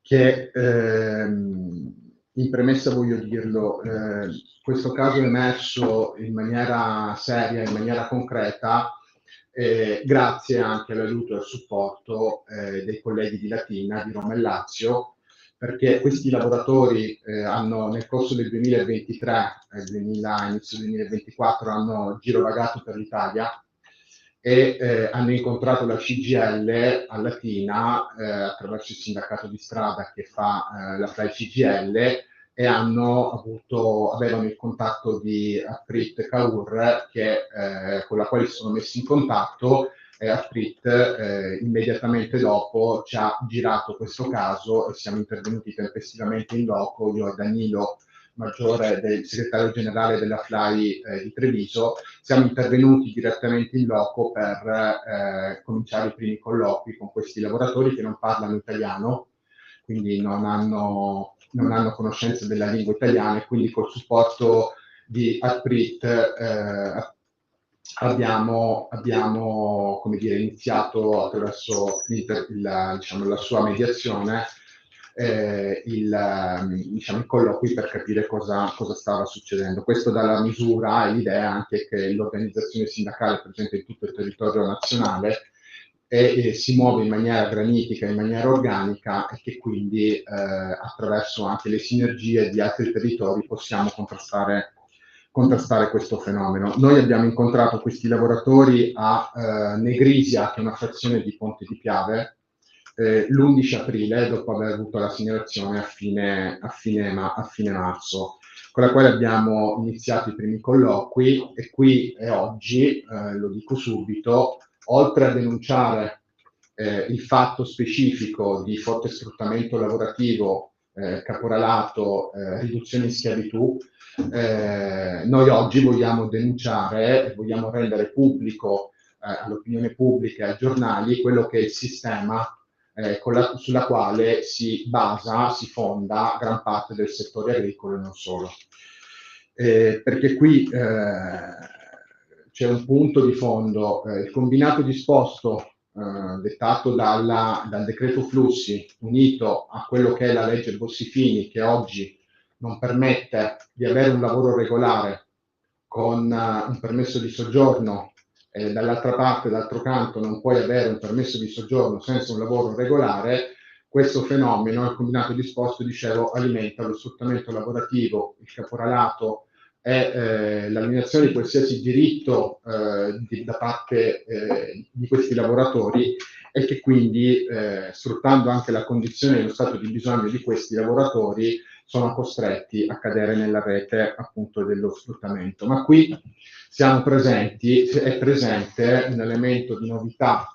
che in premessa voglio dirlo, questo caso è emerso in maniera seria, in maniera concreta, grazie anche all'aiuto e al supporto dei colleghi di Latina, di Roma e Lazio, perché questi lavoratori hanno nel corso del 2023 inizio 2024 hanno girovagato per l'Italia e hanno incontrato la CGIL a Latina attraverso il sindacato di strada che fa la FLAI CGIL, e avevano il contatto di Afrit Kaur con la quale si sono messi in contatto, e Afrit immediatamente dopo ci ha girato questo caso e siamo intervenuti tempestivamente in loco, io e Danilo Maggiore, del segretario generale della FLAI di Treviso. Siamo intervenuti direttamente in loco per cominciare i primi colloqui con questi lavoratori che non parlano italiano, quindi non hanno conoscenza della lingua italiana, e quindi col supporto di Alprit abbiamo come dire, iniziato attraverso la sua mediazione i colloqui per capire cosa stava succedendo. Questo dà la misura e l'idea anche che l'organizzazione sindacale è presente in tutto il territorio nazionale e si muove in maniera granitica, in maniera organica, e che quindi attraverso anche le sinergie di altri territori possiamo contrastare questo fenomeno. Noi abbiamo incontrato questi lavoratori a Negrisia, che è una frazione di Ponte di Piave, l'11 aprile, dopo aver avuto la segnalazione a fine marzo, con la quale abbiamo iniziato i primi colloqui, e qui e oggi, lo dico subito, oltre a denunciare il fatto specifico di forte sfruttamento lavorativo, caporalato, riduzione in schiavitù, noi oggi vogliamo denunciare e vogliamo rendere pubblico all'opinione pubblica e ai giornali quello che è il sistema sulla quale si fonda gran parte del settore agricolo e non solo. Perché qui c'è un punto di fondo, il combinato disposto dettato dal decreto flussi, unito a quello che è la legge Bossi-Fini, che oggi non permette di avere un lavoro regolare con un permesso di soggiorno, d'altro canto non puoi avere un permesso di soggiorno senza un lavoro regolare. Questo fenomeno, il combinato disposto, dicevo, alimenta lo sfruttamento lavorativo, il caporalato e l'eliminazione di qualsiasi diritto da parte di questi lavoratori, e che quindi, sfruttando anche la condizione dello stato di bisogno di questi lavoratori, sono costretti a cadere nella rete appunto dello sfruttamento. Ma qui è presente un elemento di novità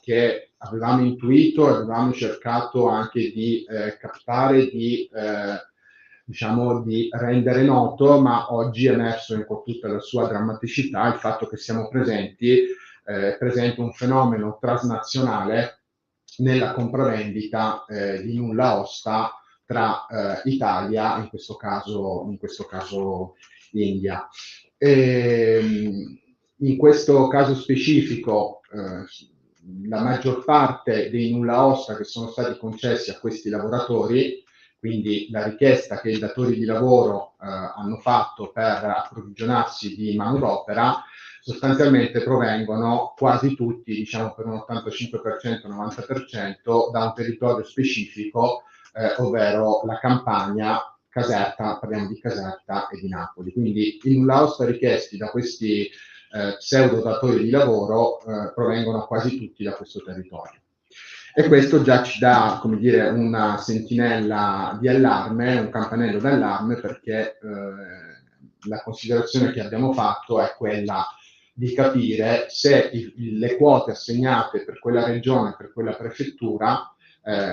che avevamo intuito e avevamo cercato anche di captare, di rendere noto, ma oggi è emerso con tutta la sua drammaticità il fatto che siamo presente un fenomeno transnazionale nella compravendita di nulla osta tra Italia, in questo caso India. In questo caso specifico la maggior parte dei nulla osta che sono stati concessi a questi lavoratori, quindi la richiesta che i datori di lavoro hanno fatto per approvvigionarsi di manodopera, sostanzialmente provengono quasi tutti, diciamo per un 85%, 90%, da un territorio specifico, ovvero la Campania, Caserta, parliamo di Caserta e di Napoli. Quindi i nulla osta richiesti da questi pseudo datori di lavoro provengono quasi tutti da questo territorio. E questo già ci dà, come dire, una sentinella di allarme, un campanello d'allarme, perché la considerazione che abbiamo fatto è quella di capire se le quote assegnate per quella regione, per quella prefettura,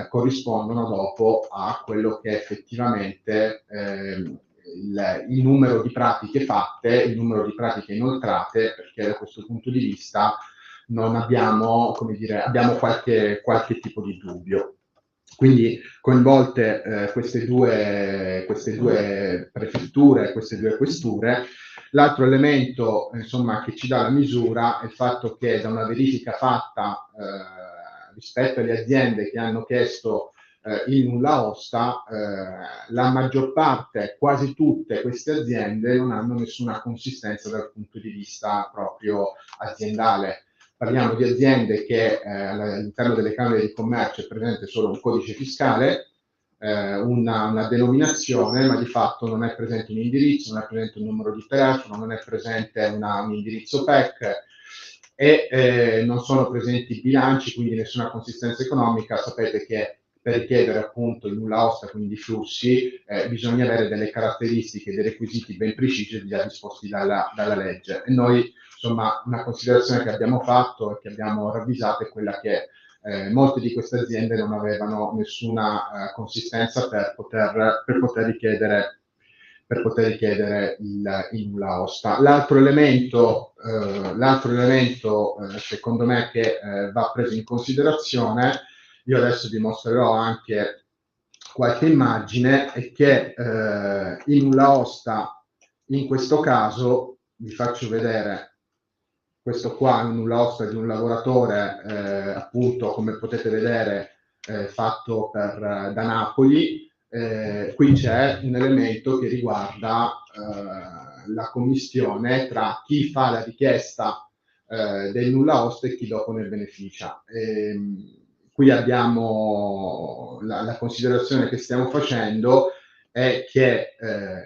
corrispondono dopo a quello che è effettivamente il numero di pratiche fatte, il numero di pratiche inoltrate, perché da questo punto di vista non abbiamo, come dire, abbiamo qualche tipo di dubbio. Quindi coinvolte queste due prefetture, queste due questure. L'altro elemento, insomma, che ci dà la misura è il fatto che da una verifica fatta rispetto alle aziende che hanno chiesto il nulla osta, la maggior parte, quasi tutte queste aziende non hanno nessuna consistenza dal punto di vista proprio aziendale. Parliamo di aziende che all'interno delle camere di commercio è presente solo un codice fiscale, una denominazione, ma di fatto non è presente un indirizzo, non è presente un numero di telefono, non è presente un indirizzo PEC e non sono presenti bilanci, quindi nessuna consistenza economica. Sapete che per richiedere appunto il nulla osta, quindi i flussi, bisogna avere delle caratteristiche, dei requisiti ben precisi già disposti dalla legge. E noi, insomma, una considerazione che abbiamo fatto e che abbiamo ravvisato è quella che molte di queste aziende non avevano nessuna consistenza per poter richiedere il nulla osta. L'altro elemento secondo me che va preso in considerazione, io adesso vi mostrerò anche qualche immagine, è che il nulla osta in questo caso, vi faccio vedere, questo qua è un nulla osta di un lavoratore, appunto, come potete vedere, fatto da Napoli. Qui c'è un elemento che riguarda la commistione tra chi fa la richiesta del nulla osta e chi dopo ne beneficia. Qui abbiamo la considerazione che stiamo facendo è che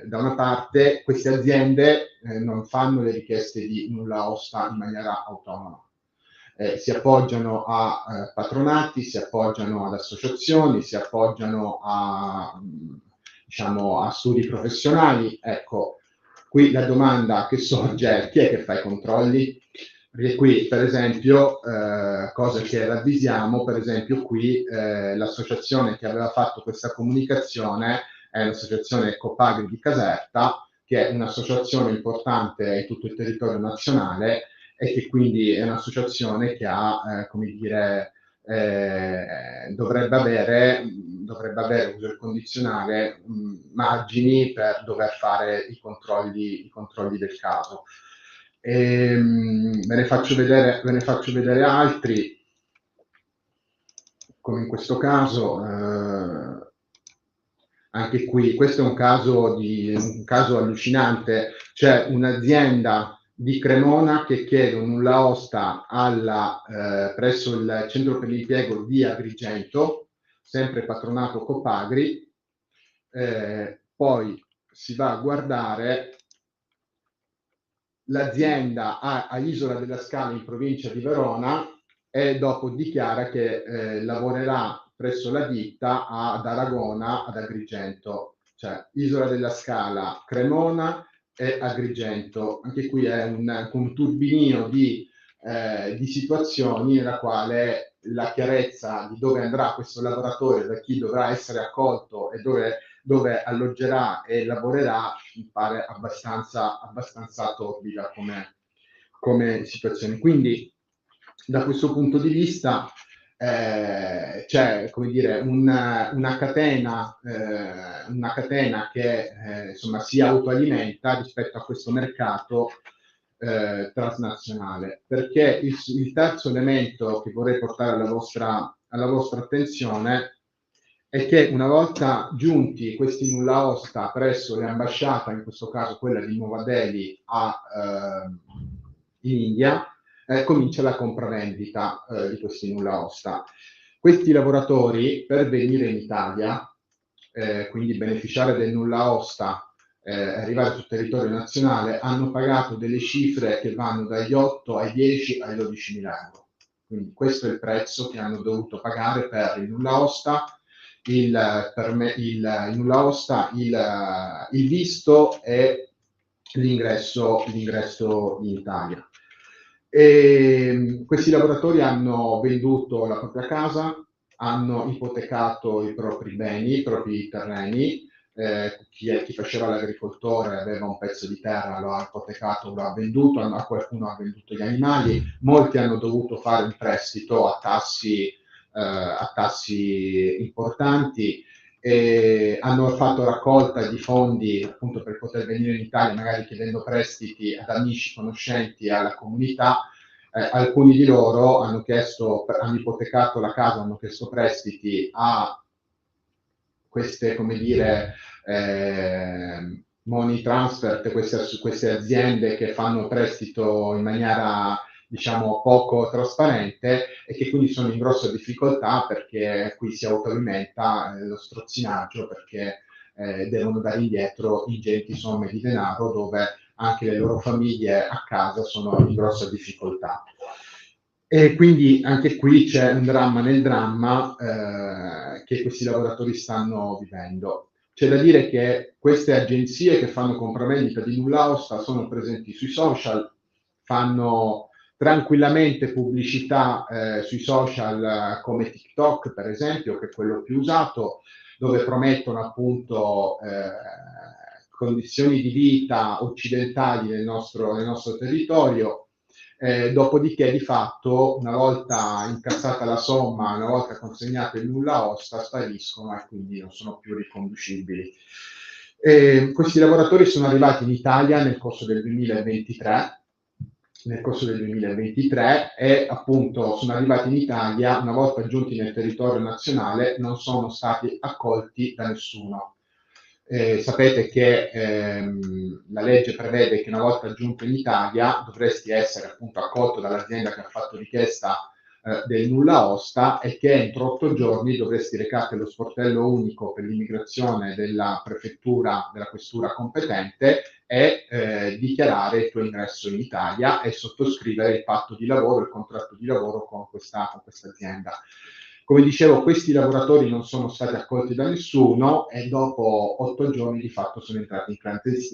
da una parte queste aziende non fanno le richieste di nulla osta in maniera autonoma. Si appoggiano a patronati, si appoggiano ad associazioni, si appoggiano diciamo, a studi professionali. Ecco, qui la domanda che sorge è: chi è che fa i controlli? Perché qui, per esempio, cosa che ravvisiamo, per esempio qui l'associazione che aveva fatto questa comunicazione è l'associazione Copagri di Caserta, che è un'associazione importante in tutto il territorio nazionale e che quindi è un'associazione che ha, come dire, dovrebbe avere, uso il condizionale, margini per dover fare i controlli del caso. Ve ne faccio vedere altri, come in questo caso. Anche qui, questo è un caso allucinante. C'è un'azienda di Cremona che chiede un nulla osta presso il centro per l'impiego di Agrigento, sempre patronato Copagri. Poi si va a guardare l'azienda a Isola della Scala in provincia di Verona e dopo dichiara che lavorerà presso la ditta ad Aragona, ad Agrigento, cioè Isola della Scala, Cremona e Agrigento. Anche qui è un turbinio di situazioni nella quale la chiarezza di dove andrà questo lavoratore, da chi dovrà essere accolto e dove alloggerà e lavorerà, mi pare abbastanza torbida come situazione. Quindi da questo punto di vista c'è, come dire, una catena che insomma si autoalimenta rispetto a questo mercato transnazionale. Perché il terzo elemento che vorrei portare alla vostra attenzione è che una volta giunti questi nulla osta presso le ambasciate, in questo caso quella di Nuova Delhi in India, comincia la compravendita di questi nulla osta. Questi lavoratori, per venire in Italia, quindi beneficiare del nulla osta, arrivare sul territorio nazionale, hanno pagato delle cifre che vanno dagli 8 ai 10 ai 12 mila euro. Quindi questo è il prezzo che hanno dovuto pagare per il nulla osta, il nulla osta, il visto e l'ingresso in Italia. E questi lavoratori hanno venduto la propria casa, hanno ipotecato i propri beni, i propri terreni. Chi faceva l'agricoltore aveva un pezzo di terra, lo ha ipotecato, lo ha venduto, a qualcuno ha venduto gli animali, molti hanno dovuto fare un prestito a tassi importanti, hanno fatto raccolta di fondi appunto per poter venire in Italia, magari chiedendo prestiti ad amici, conoscenti, alla comunità. Alcuni di loro hanno ipotecato la casa, hanno chiesto prestiti a queste, come dire, money transfer, queste aziende che fanno prestito in maniera, diciamo, poco trasparente, e che quindi sono in grossa difficoltà perché qui si autoalimenta lo strozzinaggio, perché devono dare indietro ingenti somme di denaro, dove anche le loro famiglie a casa sono in grossa difficoltà. E quindi anche qui c'è un dramma nel dramma che questi lavoratori stanno vivendo. C'è da dire che queste agenzie che fanno compravendita di nulla osta sono presenti sui social, fanno tranquillamente pubblicità sui social come TikTok, per esempio, che è quello più usato, dove promettono appunto condizioni di vita occidentali nel nostro territorio. Dopodiché di fatto, una volta incassata la somma, una volta consegnato il nulla osta, spariscono e quindi non sono più riconducibili. Questi lavoratori sono arrivati in Italia nel corso del 2023, e appunto sono arrivati in Italia, una volta giunti nel territorio nazionale non sono stati accolti da nessuno. Sapete che la legge prevede che una volta giunto in Italia dovresti essere appunto accolto dall'azienda che ha fatto richiesta del nulla osta, e che entro 8 giorni dovresti recarti allo sportello unico per l'immigrazione della prefettura, della questura competente, e dichiarare il tuo ingresso in Italia e sottoscrivere il patto di lavoro, il contratto di lavoro con questa azienda. Come dicevo, questi lavoratori non sono stati accolti da nessuno, e dopo 8 giorni di fatto sono entrati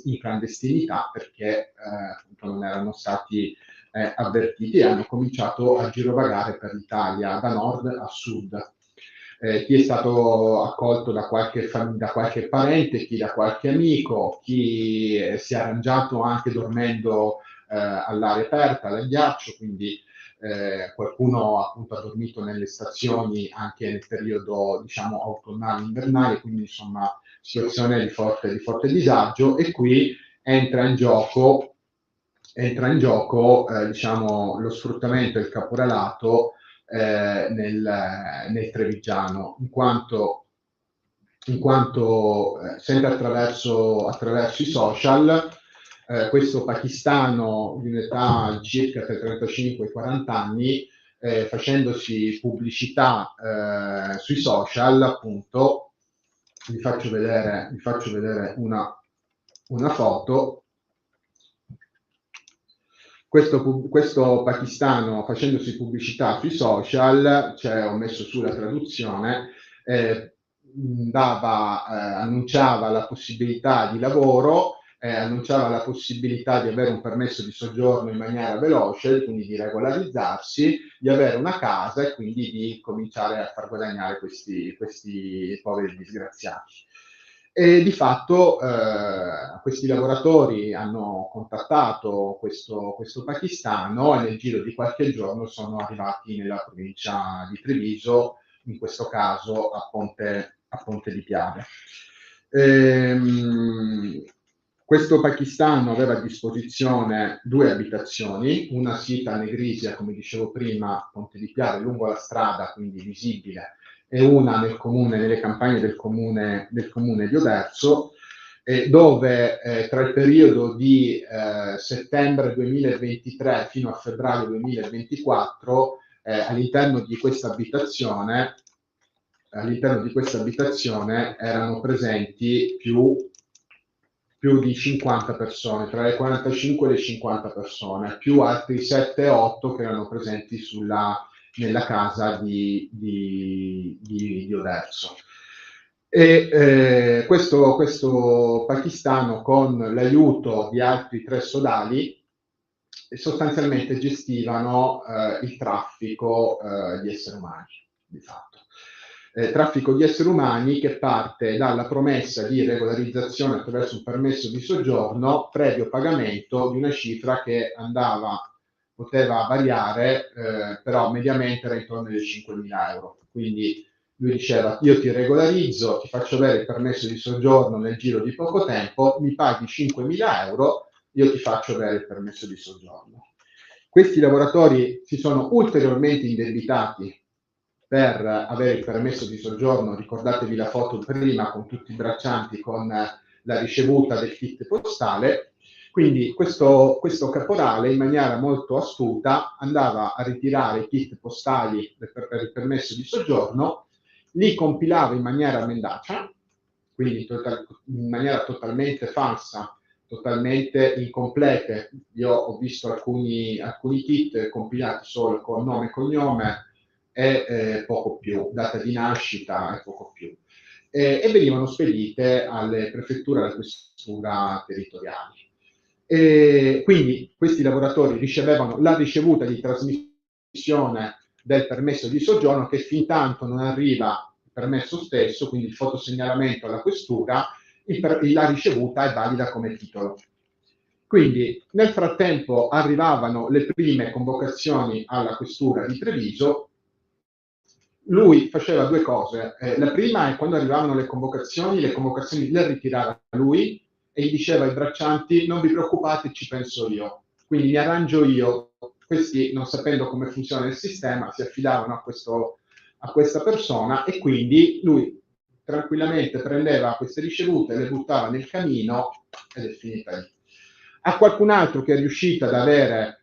in clandestinità, perché appunto non erano stati avvertiti, e hanno cominciato a girovagare per l'Italia da nord a sud. Chi è stato accolto da qualche parente, chi da qualche amico, chi si è arrangiato anche dormendo all'aria aperta, al ghiaccio, quindi qualcuno appunto ha dormito nelle stazioni anche nel periodo, diciamo, autunnale, invernale, quindi insomma situazione di forte disagio. E qui entra in gioco diciamo, lo sfruttamento e il caporalato nel trevigiano, in quanto sempre attraverso i social, questo pakistano di un'età circa tra i 35 e i 40 anni, facendosi pubblicità sui social, appunto, vi faccio vedere una foto. Questo pakistano, facendosi pubblicità sui social, cioè ho messo su la traduzione, annunciava la possibilità di lavoro, annunciava la possibilità di avere un permesso di soggiorno in maniera veloce, quindi di regolarizzarsi, di avere una casa e quindi di cominciare a far guadagnare questi poveri disgraziati. E di fatto questi lavoratori hanno contattato questo pakistano, e nel giro di qualche giorno sono arrivati nella provincia di Treviso, in questo caso a Ponte di Piave. Questo pakistano aveva a disposizione 2 abitazioni, una sita a Negrisia, come dicevo prima, Ponte di Piave, lungo la strada, quindi visibile, e una nelle campagne del comune di Oderzo, dove tra il periodo di settembre 2023 fino a febbraio 2024 all'interno di questa abitazione erano presenti più di 50 persone, tra le 45 e le 50 persone, più altri 7-8 che erano presenti nella casa di Oderzo. E questo pakistano, con l'aiuto di altri 3 sodali, sostanzialmente gestivano il traffico di esseri umani, di fatto. Traffico di esseri umani che parte dalla promessa di regolarizzazione attraverso un permesso di soggiorno previo pagamento di una cifra che poteva variare, però mediamente era intorno ai 5.000 euro. Quindi lui diceva: io ti regolarizzo, ti faccio avere il permesso di soggiorno nel giro di poco tempo, mi paghi 5.000 euro, io ti faccio avere il permesso di soggiorno. Questi lavoratori si sono ulteriormente indebitati per avere il permesso di soggiorno. Ricordatevi la foto prima con tutti i braccianti con la ricevuta del kit postale. Quindi questo caporale, in maniera molto astuta, andava a ritirare i kit postali per il permesso di soggiorno, li compilava in maniera mendacia, quindi in maniera totalmente falsa, totalmente incomplete. Io ho visto alcuni kit compilati solo con nome e cognome e poco più, data di nascita e poco più. E venivano spedite alle prefetture, alle questura territoriali. E quindi questi lavoratori ricevevano la ricevuta di trasmissione del permesso di soggiorno, che fin tanto non arriva il permesso stesso, quindi il fotosegnalamento alla questura, la ricevuta è valida come titolo. Quindi nel frattempo arrivavano le prime convocazioni alla questura di Treviso. Lui faceva due cose. La prima è quando arrivavano le convocazioni le ritirava lui e gli diceva ai braccianti: non vi preoccupate, ci penso io, quindi mi arrangio io. Questi, non sapendo come funziona il sistema, si affidavano a questa persona, e quindi lui tranquillamente prendeva queste ricevute, le buttava nel camino ed è finita lì. A qualcun altro che è riuscito ad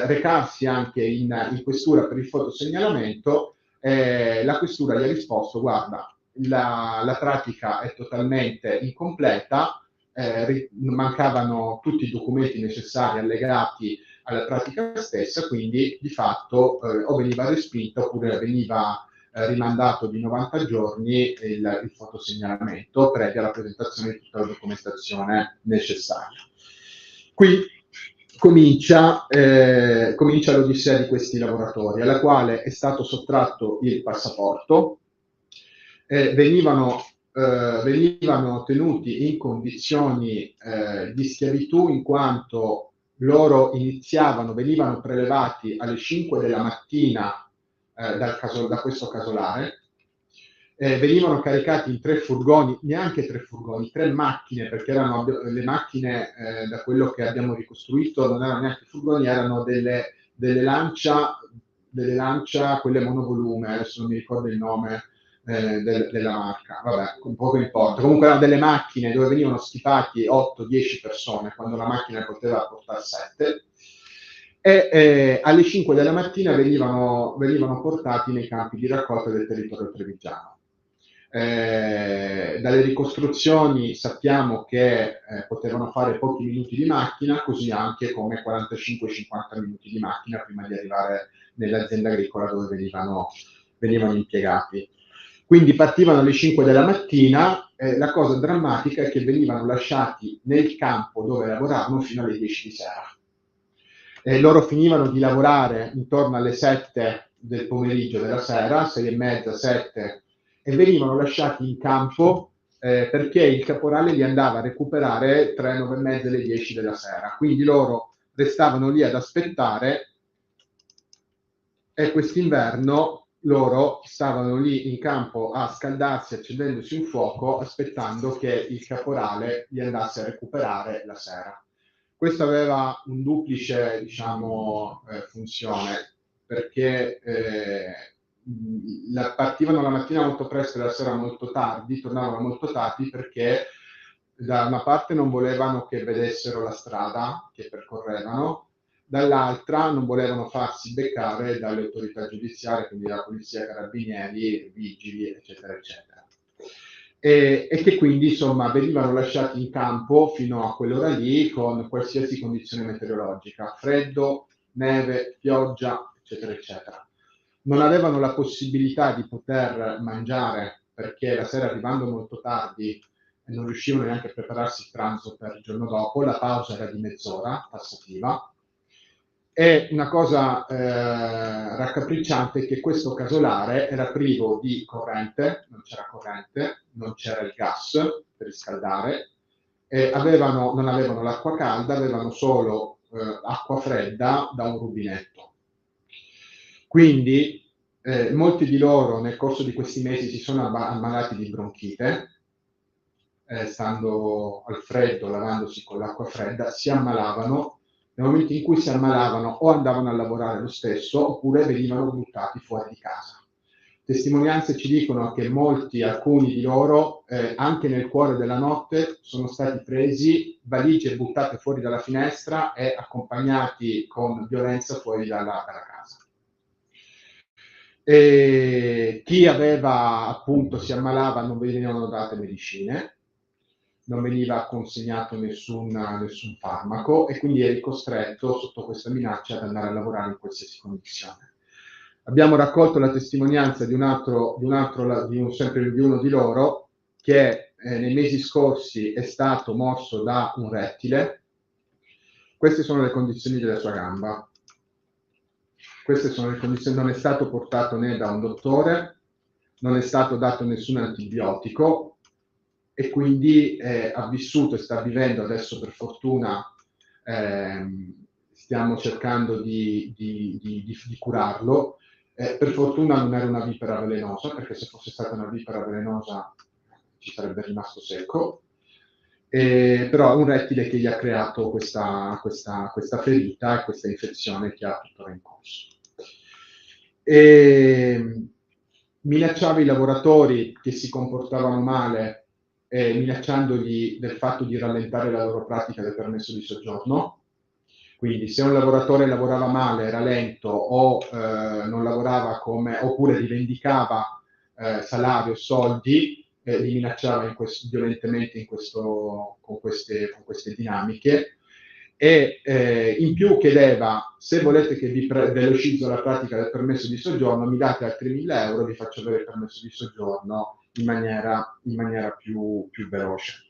recarsi anche in questura per il fotosegnalamento, la questura gli ha risposto: guarda, la pratica è totalmente incompleta, mancavano tutti i documenti necessari allegati alla pratica stessa, quindi di fatto o veniva respinto oppure veniva rimandato di 90 giorni il fotosegnalamento previa la presentazione di tutta la documentazione necessaria. Qui comincia l'odissea di questi lavoratori, alla quale è stato sottratto il passaporto, venivano tenuti in condizioni di schiavitù, in quanto loro venivano prelevati alle 5 della mattina da questo casolare, venivano caricati in 3 furgoni, neanche 3 furgoni, 3 macchine, perché erano le macchine, da quello che abbiamo ricostruito, non erano neanche furgoni, erano delle Lancia, quelle monovolume, adesso non mi ricordo il nome della marca, vabbè, un poco importa. Comunque erano delle macchine dove venivano schipati 8-10 persone, quando la macchina poteva portare 7, e alle 5 della mattina venivano portati nei campi di raccolta del territorio trevigiano. Dalle ricostruzioni sappiamo che potevano fare pochi minuti di macchina, così anche come 45-50 minuti di macchina prima di arrivare nell'azienda agricola dove venivano impiegati. Quindi partivano alle 5 della mattina, la cosa drammatica è che venivano lasciati nel campo dove lavoravano fino alle 10 di sera. Loro finivano di lavorare intorno alle 7 del pomeriggio della sera, 6:30, 7, e venivano lasciati in campo perché il caporale li andava a recuperare tra le 9:30 e le 10 della sera. Quindi loro restavano lì ad aspettare, e quest'inverno loro stavano lì in campo a scaldarsi accendendosi un fuoco, aspettando che il caporale li andasse a recuperare la sera. Questo aveva un duplice, funzione, perché partivano la mattina molto presto e la sera molto tardi, tornavano molto tardi, perché da una parte non volevano che vedessero la strada che percorrevano, dall'altra non volevano farsi beccare dalle autorità giudiziarie, quindi la polizia, carabinieri, vigili, eccetera, eccetera. E che quindi insomma venivano lasciati in campo fino a quell'ora lì con qualsiasi condizione meteorologica, freddo, neve, pioggia, eccetera, eccetera. Non avevano la possibilità di poter mangiare, perché la sera, arrivando molto tardi, non riuscivano neanche a prepararsi il pranzo per il giorno dopo. La pausa era di mezz'ora tassativa. E una cosa raccapricciante è che questo casolare era privo di corrente, non c'era il gas per riscaldare, non avevano l'acqua calda, avevano solo acqua fredda da un rubinetto. Quindi molti di loro nel corso di questi mesi si sono ammalati di bronchite, stando al freddo, lavandosi con l'acqua fredda, si ammalavano nel momento in cui si ammalavano o andavano a lavorare lo stesso oppure venivano buttati fuori di casa. Testimonianze ci dicono che alcuni di loro, anche nel cuore della notte, sono stati presi, valigie buttate fuori dalla finestra e accompagnati con violenza fuori dalla casa. E chi aveva, appunto, si ammalava, non venivano date medicine, non veniva consegnato nessun farmaco e quindi eri costretto, sotto questa minaccia, ad andare a lavorare in qualsiasi condizione. Abbiamo raccolto la testimonianza di uno di loro che nei mesi scorsi è stato morso da un rettile. Queste sono le condizioni della sua gamba. Queste sono le condizioni, non è stato portato né da un dottore, non è stato dato nessun antibiotico e quindi ha vissuto e sta vivendo adesso, per fortuna, stiamo cercando di curarlo. Per fortuna non era una vipera velenosa, perché se fosse stata una vipera velenosa ci sarebbe rimasto secco. Però è un rettile che gli ha creato questa ferita e questa infezione che ha tuttora in corso. Minacciava i lavoratori che si comportavano male, minacciandogli del fatto di rallentare la loro pratica del permesso di soggiorno. Quindi se un lavoratore lavorava male, era lento o non lavorava oppure rivendicava salario, soldi, li minacciava violentemente con queste dinamiche. E in più chiedeva: se volete che vi velocizzo la pratica del permesso di soggiorno, mi date altri 1.000 euro, vi faccio avere il permesso di soggiorno in maniera più veloce.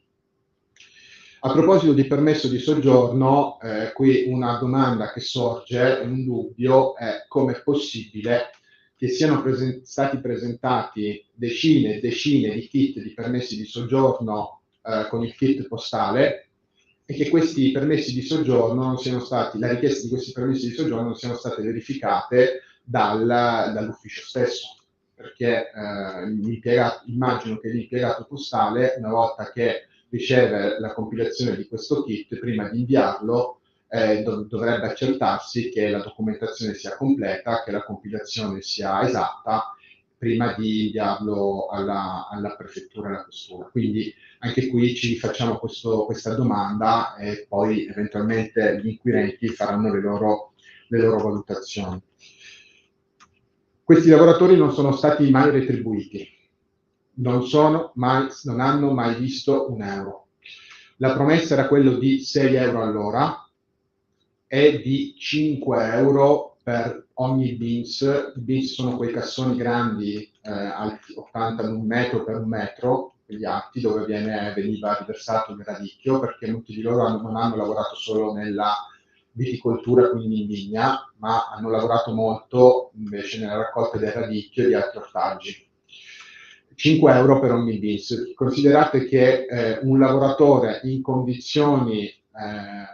A proposito di permesso di soggiorno, qui una domanda che sorge, un dubbio, è come è possibile che siano stati presentati decine e decine di kit di permessi di soggiorno con il kit postale e che questi permessi di soggiorno non siano stati, la richiesta di questi permessi di soggiorno non siano state verificate dall'ufficio stesso, perché immagino che l'impiegato postale, una volta che riceve la compilazione di questo kit, prima di inviarlo dovrebbe accertarsi che la documentazione sia completa, che la compilazione sia esatta, prima di inviarlo alla prefettura e alla questura. Quindi anche qui ci facciamo questa domanda e poi eventualmente gli inquirenti faranno le loro valutazioni. Questi lavoratori non sono stati mai retribuiti, non hanno mai visto un euro. La promessa era quello di 6 euro all'ora e di 5 euro per ogni bins. I bins sono quei cassoni grandi, alti 80 un metro per un metro, gli atti dove veniva riversato il radicchio, perché molti di loro non hanno lavorato solo nella viticoltura, quindi in vigna, ma hanno lavorato molto invece nella raccolta del radicchio e di altri ortaggi. 5 euro per ogni bis. Considerate che un lavoratore in condizioni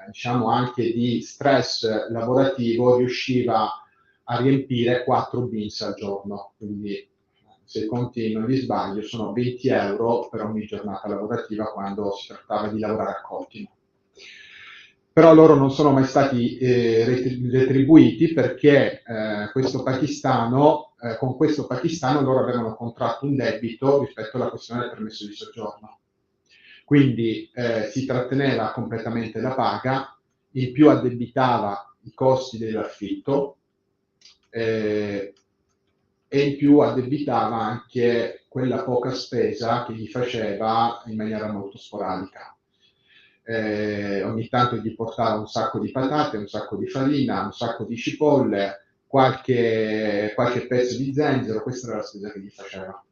diciamo anche di stress lavorativo riusciva a riempire 4 bins al giorno, quindi se i conti non li sbaglio sono 20 euro per ogni giornata lavorativa quando si trattava di lavorare a continuo. Però loro non sono mai stati retribuiti perché con questo pakistano loro avevano contratto un debito rispetto alla questione del permesso di soggiorno. Quindi si tratteneva completamente la paga, in più addebitava i costi dell'affitto e in più addebitava anche quella poca spesa che gli faceva in maniera molto sporadica. Ogni tanto gli portava un sacco di patate, un sacco di farina, un sacco di cipolle, qualche pezzo di zenzero, questa era la spesa che gli faceva.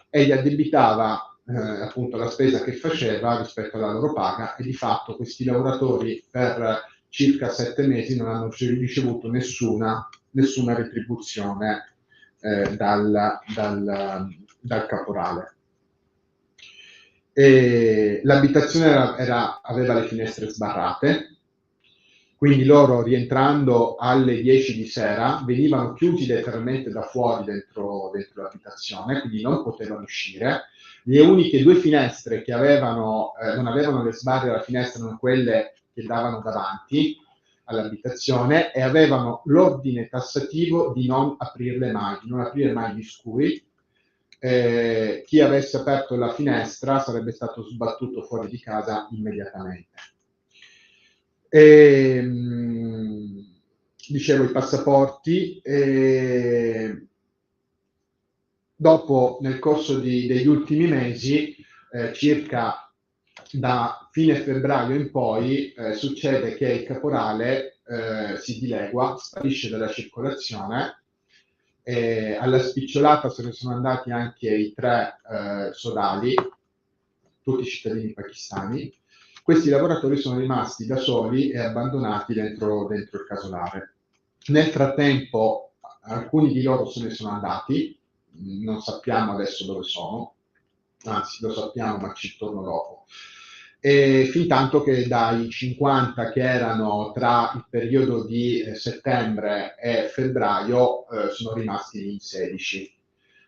E gli addebitava appunto la spesa che faceva rispetto alla loro paga, e di fatto questi lavoratori per circa 7 mesi non hanno ricevuto nessuna retribuzione dal caporale. L'abitazione aveva le finestre sbarrate, quindi loro, rientrando alle 10 di sera, venivano chiusi letteralmente da fuori dentro l'abitazione, quindi non potevano uscire. Le uniche 2 finestre che non avevano le sbarre alla finestra erano quelle che davano davanti, all'abitazione e avevano l'ordine tassativo di non aprirle mai, di non aprire mai gli scuri. Chi avesse aperto la finestra sarebbe stato sbattuto fuori di casa immediatamente. Dicevo i passaporti, dopo nel corso degli ultimi mesi, circa da fine febbraio in poi, succede che il caporale si dilegua, sparisce dalla circolazione. Alla spicciolata se ne sono andati anche i 3 sodali, tutti cittadini pakistani. Questi lavoratori sono rimasti da soli e abbandonati dentro il casolare. Nel frattempo alcuni di loro se ne sono andati, non sappiamo adesso dove sono, anzi lo sappiamo ma ci torno dopo. E fin tanto che dai 50 che erano tra il periodo di settembre e febbraio sono rimasti in 16.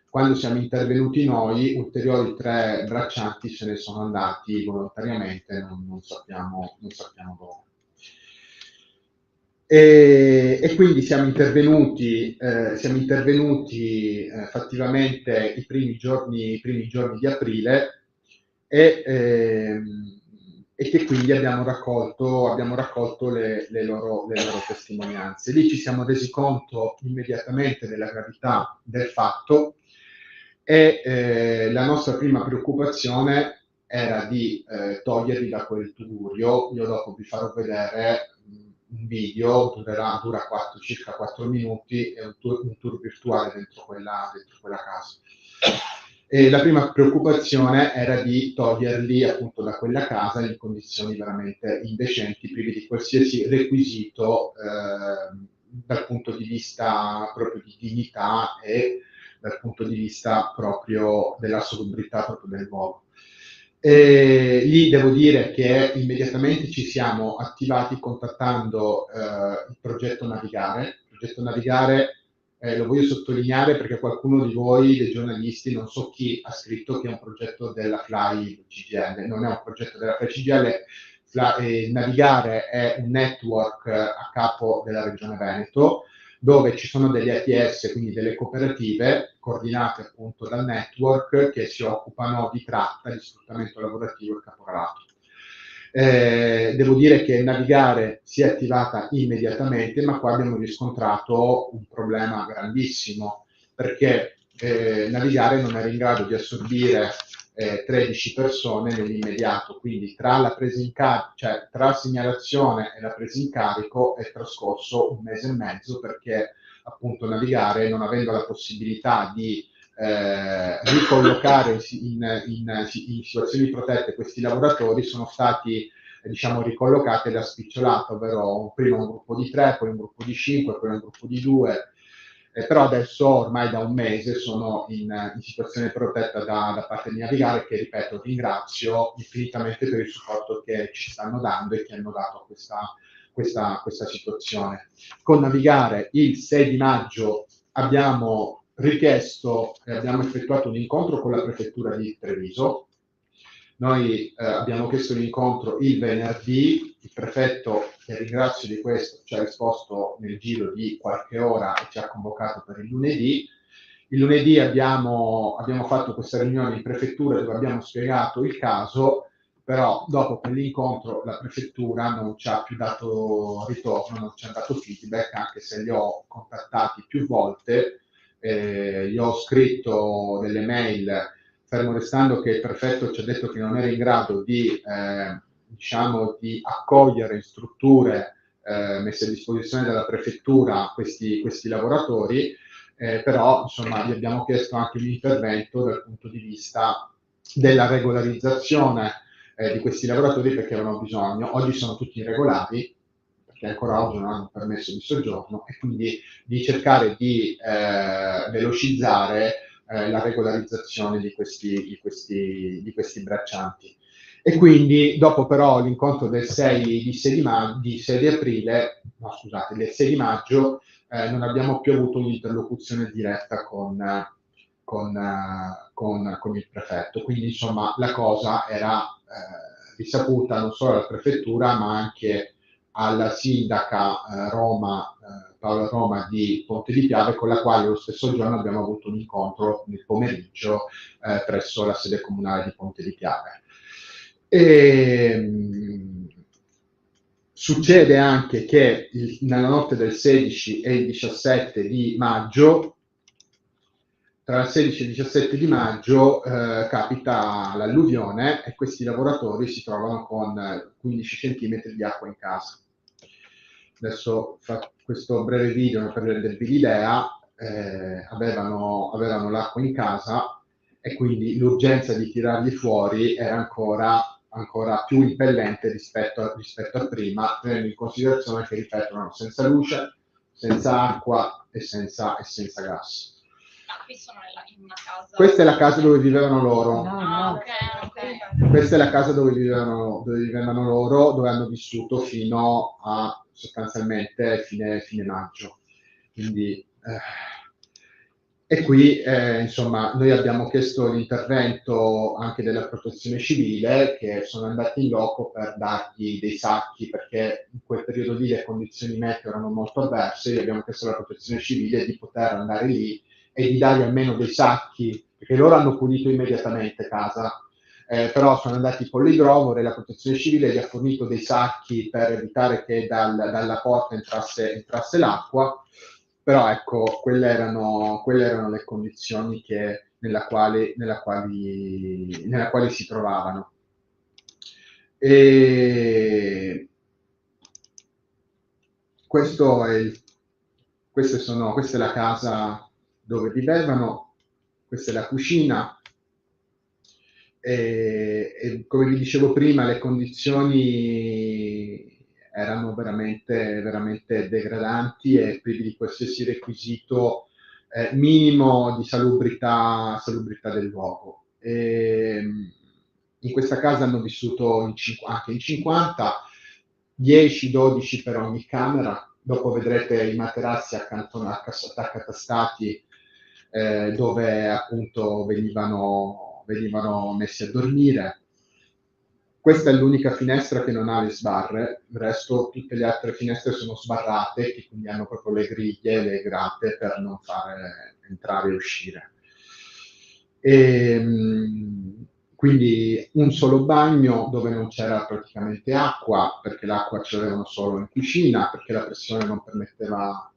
Quando siamo intervenuti noi, ulteriori 3 braccianti se ne sono andati volontariamente, non sappiamo dove. E quindi siamo intervenuti fattivamente i primi giorni di aprile e che quindi abbiamo raccolto le loro testimonianze. Lì ci siamo resi conto immediatamente della gravità del fatto e la nostra prima preoccupazione era di toglierli da quel tugurio. Io dopo vi farò vedere un video, dura circa 4 minuti, è un tour virtuale dentro quella casa. E la prima preoccupazione era di toglierli appunto da quella casa in condizioni veramente indecenti, privi di qualsiasi requisito dal punto di vista proprio di dignità e dal punto di vista proprio della salubrità proprio del luogo. Lì devo dire che immediatamente ci siamo attivati contattando il progetto Navigare. Il progetto Navigare lo voglio sottolineare perché qualcuno di voi, dei giornalisti, non so chi, ha scritto che è un progetto della FLAI CGIL. Non è un progetto della FLAI CGIL. Navigare è un network a capo della Regione Veneto, dove ci sono degli ATS, quindi delle cooperative coordinate appunto dal network che si occupano di tratta, di sfruttamento lavorativo e caporalato. Devo dire che Navigare si è attivata immediatamente, ma qua abbiamo riscontrato un problema grandissimo, perché Navigare non era in grado di assorbire 13 persone nell'immediato, quindi tra la presa in carico, cioè tra segnalazione e la presa in carico è trascorso 1 mese e mezzo, perché appunto Navigare, non avendo la possibilità di ricollocare in situazioni protette questi lavoratori, sono stati ricollocati da spicciolata, ovvero prima un gruppo di 3, poi un gruppo di 5, poi un gruppo di 2, però adesso ormai da 1 mese sono in situazione protetta da parte di Navigare, che ripeto ringrazio infinitamente per il supporto che ci stanno dando e che hanno dato a questa situazione. Con Navigare il 6 di maggio abbiamo richiesto e abbiamo effettuato un incontro con la prefettura di Treviso. Noi abbiamo chiesto l'incontro il venerdì, il prefetto, che ringrazio di questo, ci ha risposto nel giro di qualche ora e ci ha convocato per il lunedì. Il lunedì abbiamo fatto questa riunione in prefettura dove abbiamo spiegato il caso, però dopo quell'incontro la prefettura non ci ha più dato ritorno, non ci ha dato feedback, anche se li ho contattati più volte, gli ho scritto delle mail, fermo restando che il prefetto ci ha detto che non era in grado di accogliere in strutture messe a disposizione dalla prefettura questi lavoratori, però insomma gli abbiamo chiesto anche un intervento dal punto di vista della regolarizzazione di questi lavoratori, perché avevano bisogno. Oggi sono tutti irregolari, perché ancora oggi non hanno permesso di soggiorno, e quindi di cercare di velocizzare la regolarizzazione di questi braccianti. E quindi dopo però l'incontro del 6 di maggio non abbiamo più avuto un'interlocuzione diretta con il prefetto, quindi insomma la cosa era risaputa non solo alla prefettura ma anche alla sindaca Paola Roma di Ponte di Piave, con la quale lo stesso giorno abbiamo avuto un incontro nel pomeriggio presso la sede comunale di Ponte di Piave. Succede anche che nella notte del 16 e il 17 di maggio, tra il 16 e il 17 di maggio, capita l'alluvione e questi lavoratori si trovano con 15 cm di acqua in casa. Adesso fa questo breve video per rendervi l'idea. Avevano l'acqua in casa e quindi l'urgenza di tirarli fuori era ancora più impellente rispetto a prima, tenendo in considerazione che, ripeto, erano senza luce, senza acqua e senza gas. Qui sono in una casa. Questa è la casa dove vivevano loro. Okay. Questa è la casa dove vivevano loro, dove hanno vissuto fino a sostanzialmente fine maggio. Quindi, e qui, insomma, noi abbiamo chiesto l'intervento anche della Protezione Civile, che sono andati in loco per dargli dei sacchi, perché in quel periodo lì le condizioni meteo erano molto avverse. Gli abbiamo chiesto alla Protezione Civile di poter andare lì e di dargli almeno dei sacchi, perché loro hanno pulito immediatamente casa, però sono andati con l'idrovore, la Protezione Civile gli ha fornito dei sacchi per evitare che dalla porta entrasse l'acqua, però ecco, quelle erano le condizioni nella quali si trovavano. E questa è la casa dove vivevano, questa è la cucina, e come vi dicevo prima, le condizioni erano veramente, veramente degradanti e privi di qualsiasi requisito minimo di salubrità del luogo. In questa casa hanno vissuto anche in 50, 10-12 per ogni camera. Dopo vedrete i materassi accatastati dove appunto venivano messi a dormire. Questa è l'unica finestra che non ha le sbarre, il resto tutte le altre finestre sono sbarrate, che quindi hanno proprio le griglie, le grate per non fare entrare e uscire. Quindi un solo bagno dove non c'era praticamente acqua, perché l'acqua ce l'avevano solo in cucina, perché la pressione non permetteva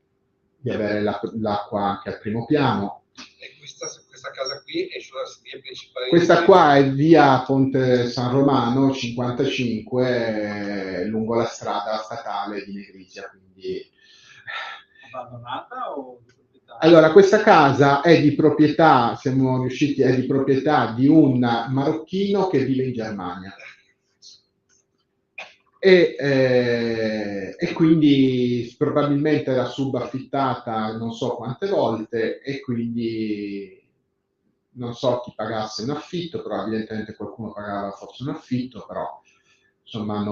di avere l'acqua anche al primo piano. E questa casa qui è sulla via principale? Questa qua è via Ponte San Romano 55, lungo la strada statale di Negrizia. Quindi... Abbandonata o di proprietà? Allora, questa casa è di proprietà, è di proprietà di un marocchino che vive in Germania. E quindi probabilmente era subaffittata non so quante volte, e quindi non so chi pagasse in affitto, però evidentemente qualcuno pagava forse un affitto, però insomma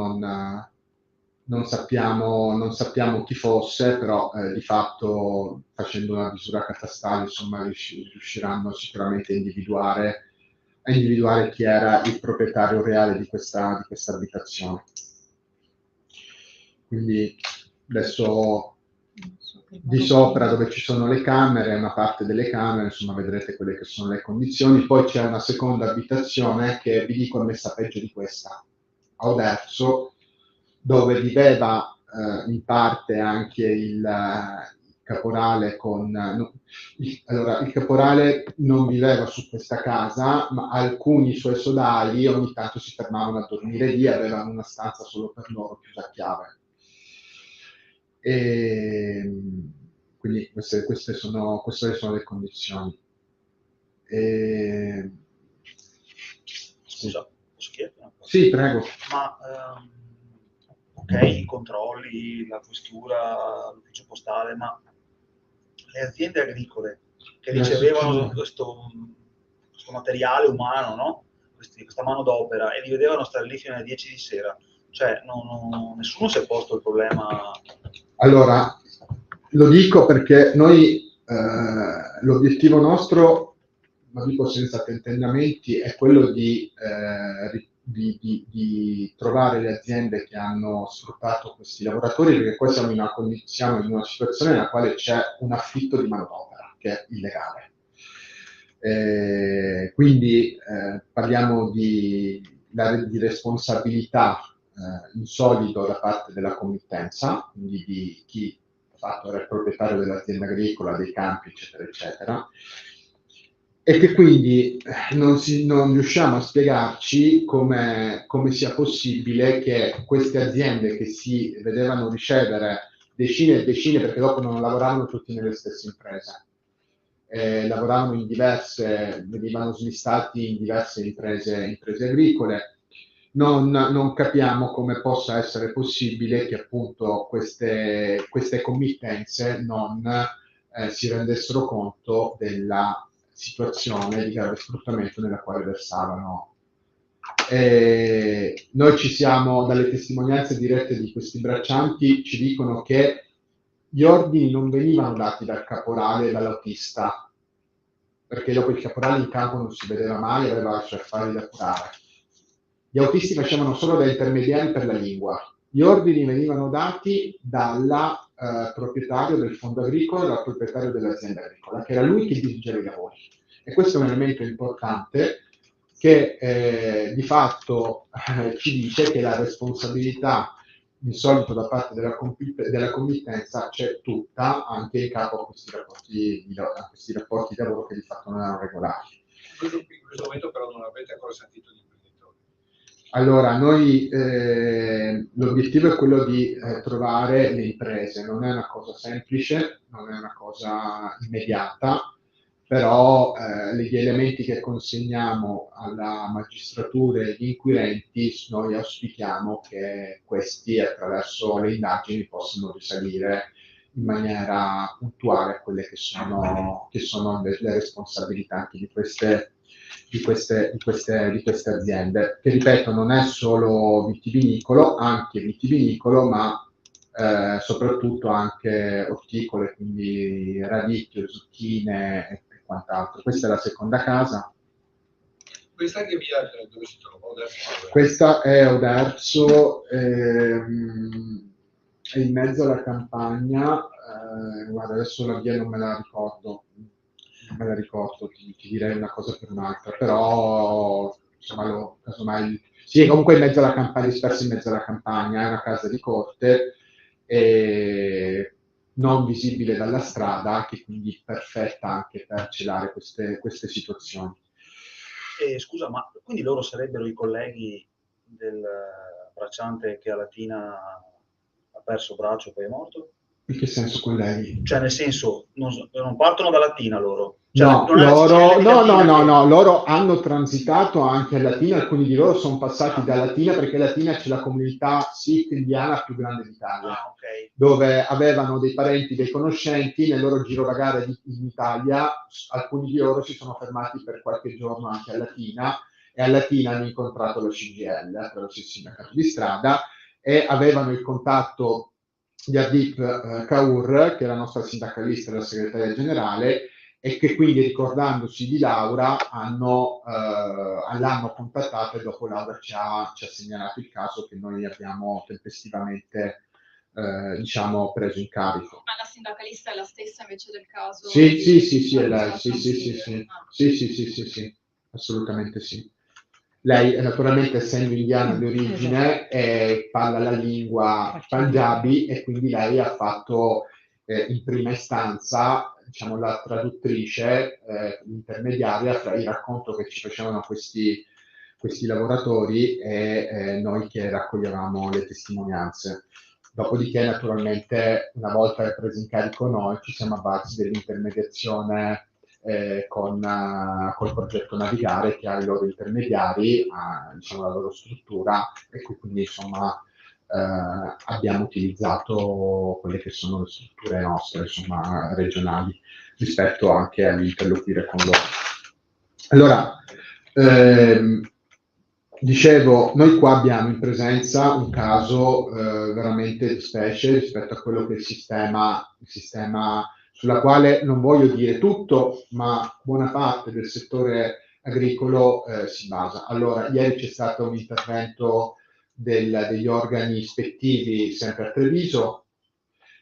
non sappiamo chi fosse, però di fatto, facendo una misura catastale, insomma, riusciranno sicuramente a individuare chi era il proprietario reale di questa abitazione. Quindi adesso di sopra, dove ci sono le camere, una parte delle camere, insomma, vedrete quelle che sono le condizioni. Poi c'è una seconda abitazione che vi dico è messa peggio di questa, a Oderzo, dove viveva in parte anche il caporale allora, il caporale non viveva su questa casa, ma alcuni suoi sodali ogni tanto si fermavano a dormire lì, avevano una stanza solo per loro, chiusa a chiave. Quindi queste sono le condizioni. Scusa, posso chiedere una cosa? Sì, prego. Ma ok, i controlli, la questura, l'ufficio postale, ma le aziende agricole che ricevevano questo materiale umano, no? Questa manodopera, e li vedevano stare lì fino alle 10 di sera, cioè nessuno si è posto il problema. Allora, lo dico perché noi, l'obiettivo nostro, lo dico senza tentennamenti, è quello di di trovare le aziende che hanno sfruttato questi lavoratori, perché poi siamo in una situazione nella quale c'è un affitto di manodopera che è illegale. Quindi parliamo di responsabilità insolito da parte della committenza, quindi di chi fatto era il proprietario dell'azienda agricola, dei campi, eccetera, eccetera, e che quindi non riusciamo a spiegarci come sia possibile che queste aziende che si vedevano ricevere decine e decine, perché dopo non lavoravano tutti nelle stesse imprese, lavoravano venivano smistati in diverse imprese agricole. Non capiamo come possa essere possibile che appunto queste committenze non si rendessero conto della situazione di grave sfruttamento nella quale versavano. Noi dalle testimonianze dirette di questi braccianti, ci dicono che gli ordini non venivano dati dal caporale e dall'autista, perché dopo il caporale in campo non si vedeva mai, aveva altri affari da curare. Gli autisti facevano solo da intermediari per la lingua. Gli ordini venivano dati dal proprietario del fondo agricolo e dal proprietario dell'azienda agricola, che era lui che dirigeva i lavori. E questo è un elemento importante che di fatto ci dice che la responsabilità di solito da parte della committenza c'è tutta anche in capo a questi rapporti di lavoro che di fatto non erano regolari. In questo momento però non avete ancora sentito gli imprenditori. Allora, noi l'obiettivo è quello di trovare le imprese, non è una cosa semplice, non è una cosa immediata, però gli elementi che consegniamo alla magistratura e agli inquirenti, noi auspichiamo che questi, attraverso le indagini, possano risalire in maniera puntuale a quelle che sono le responsabilità anche di queste aziende, che ripeto non è solo vitivinicolo, anche vitivinicolo, ma soprattutto anche orticole, quindi radicchio, zucchine e quant'altro. Questa è la seconda casa. Questa che via dove si trova? Questa è Oderzo, è in mezzo alla campagna. Guarda, adesso la via non me la ricordo, ti direi una cosa per un'altra, però insomma, casomai sì, comunque in mezzo alla campagna, dispersi in mezzo alla campagna, è una casa di corte, non visibile dalla strada, che quindi perfetta anche per celare queste situazioni. Scusa, ma quindi loro sarebbero i colleghi del bracciante che a Latina ha perso braccio e poi è morto? In che senso colleghi? Cioè, nel senso, non partono da Latina loro? Cioè, no, loro hanno transitato anche a Latina, alcuni di loro sono passati da Latina, perché Latina c'è la comunità sikh indiana più grande d'Italia, okay, dove avevano dei parenti, dei conoscenti nel loro girovagare in Italia. Alcuni di loro si sono fermati per qualche giorno anche a Latina, e a Latina hanno incontrato la CGIL attraverso il sindacato di strada, e avevano il contatto di Ardip Kaur, che è la nostra sindacalista della segretaria generale, e che quindi, ricordandosi di Laura, l'hanno contattata, e dopo Laura ci ha segnalato il caso, che noi abbiamo tempestivamente preso in carico. Ma la sindacalista è la stessa invece del caso? Sì, è lei, sì, assolutamente sì. Lei, naturalmente, essendo indiana di origine, parla la lingua Punjabi, e quindi lei ha fatto in prima istanza, diciamo, la traduttrice, intermediaria fra il racconto che ci facevano questi lavoratori e noi che raccoglievamo le testimonianze. Dopodiché, naturalmente, una volta preso in carico noi, ci siamo avvalsi dell'intermediazione col progetto Navigare, che ha i loro intermediari, diciamo, la loro struttura, e quindi insomma abbiamo utilizzato quelle che sono le strutture nostre, insomma, regionali, rispetto anche all'interloquire con loro. Allora, dicevo, noi qua abbiamo in presenza un caso veramente di specie rispetto a quello che è il sistema sulla quale non voglio dire tutto, ma buona parte del settore agricolo si basa. Allora, ieri c'è stato un intervento degli organi ispettivi sempre a Treviso.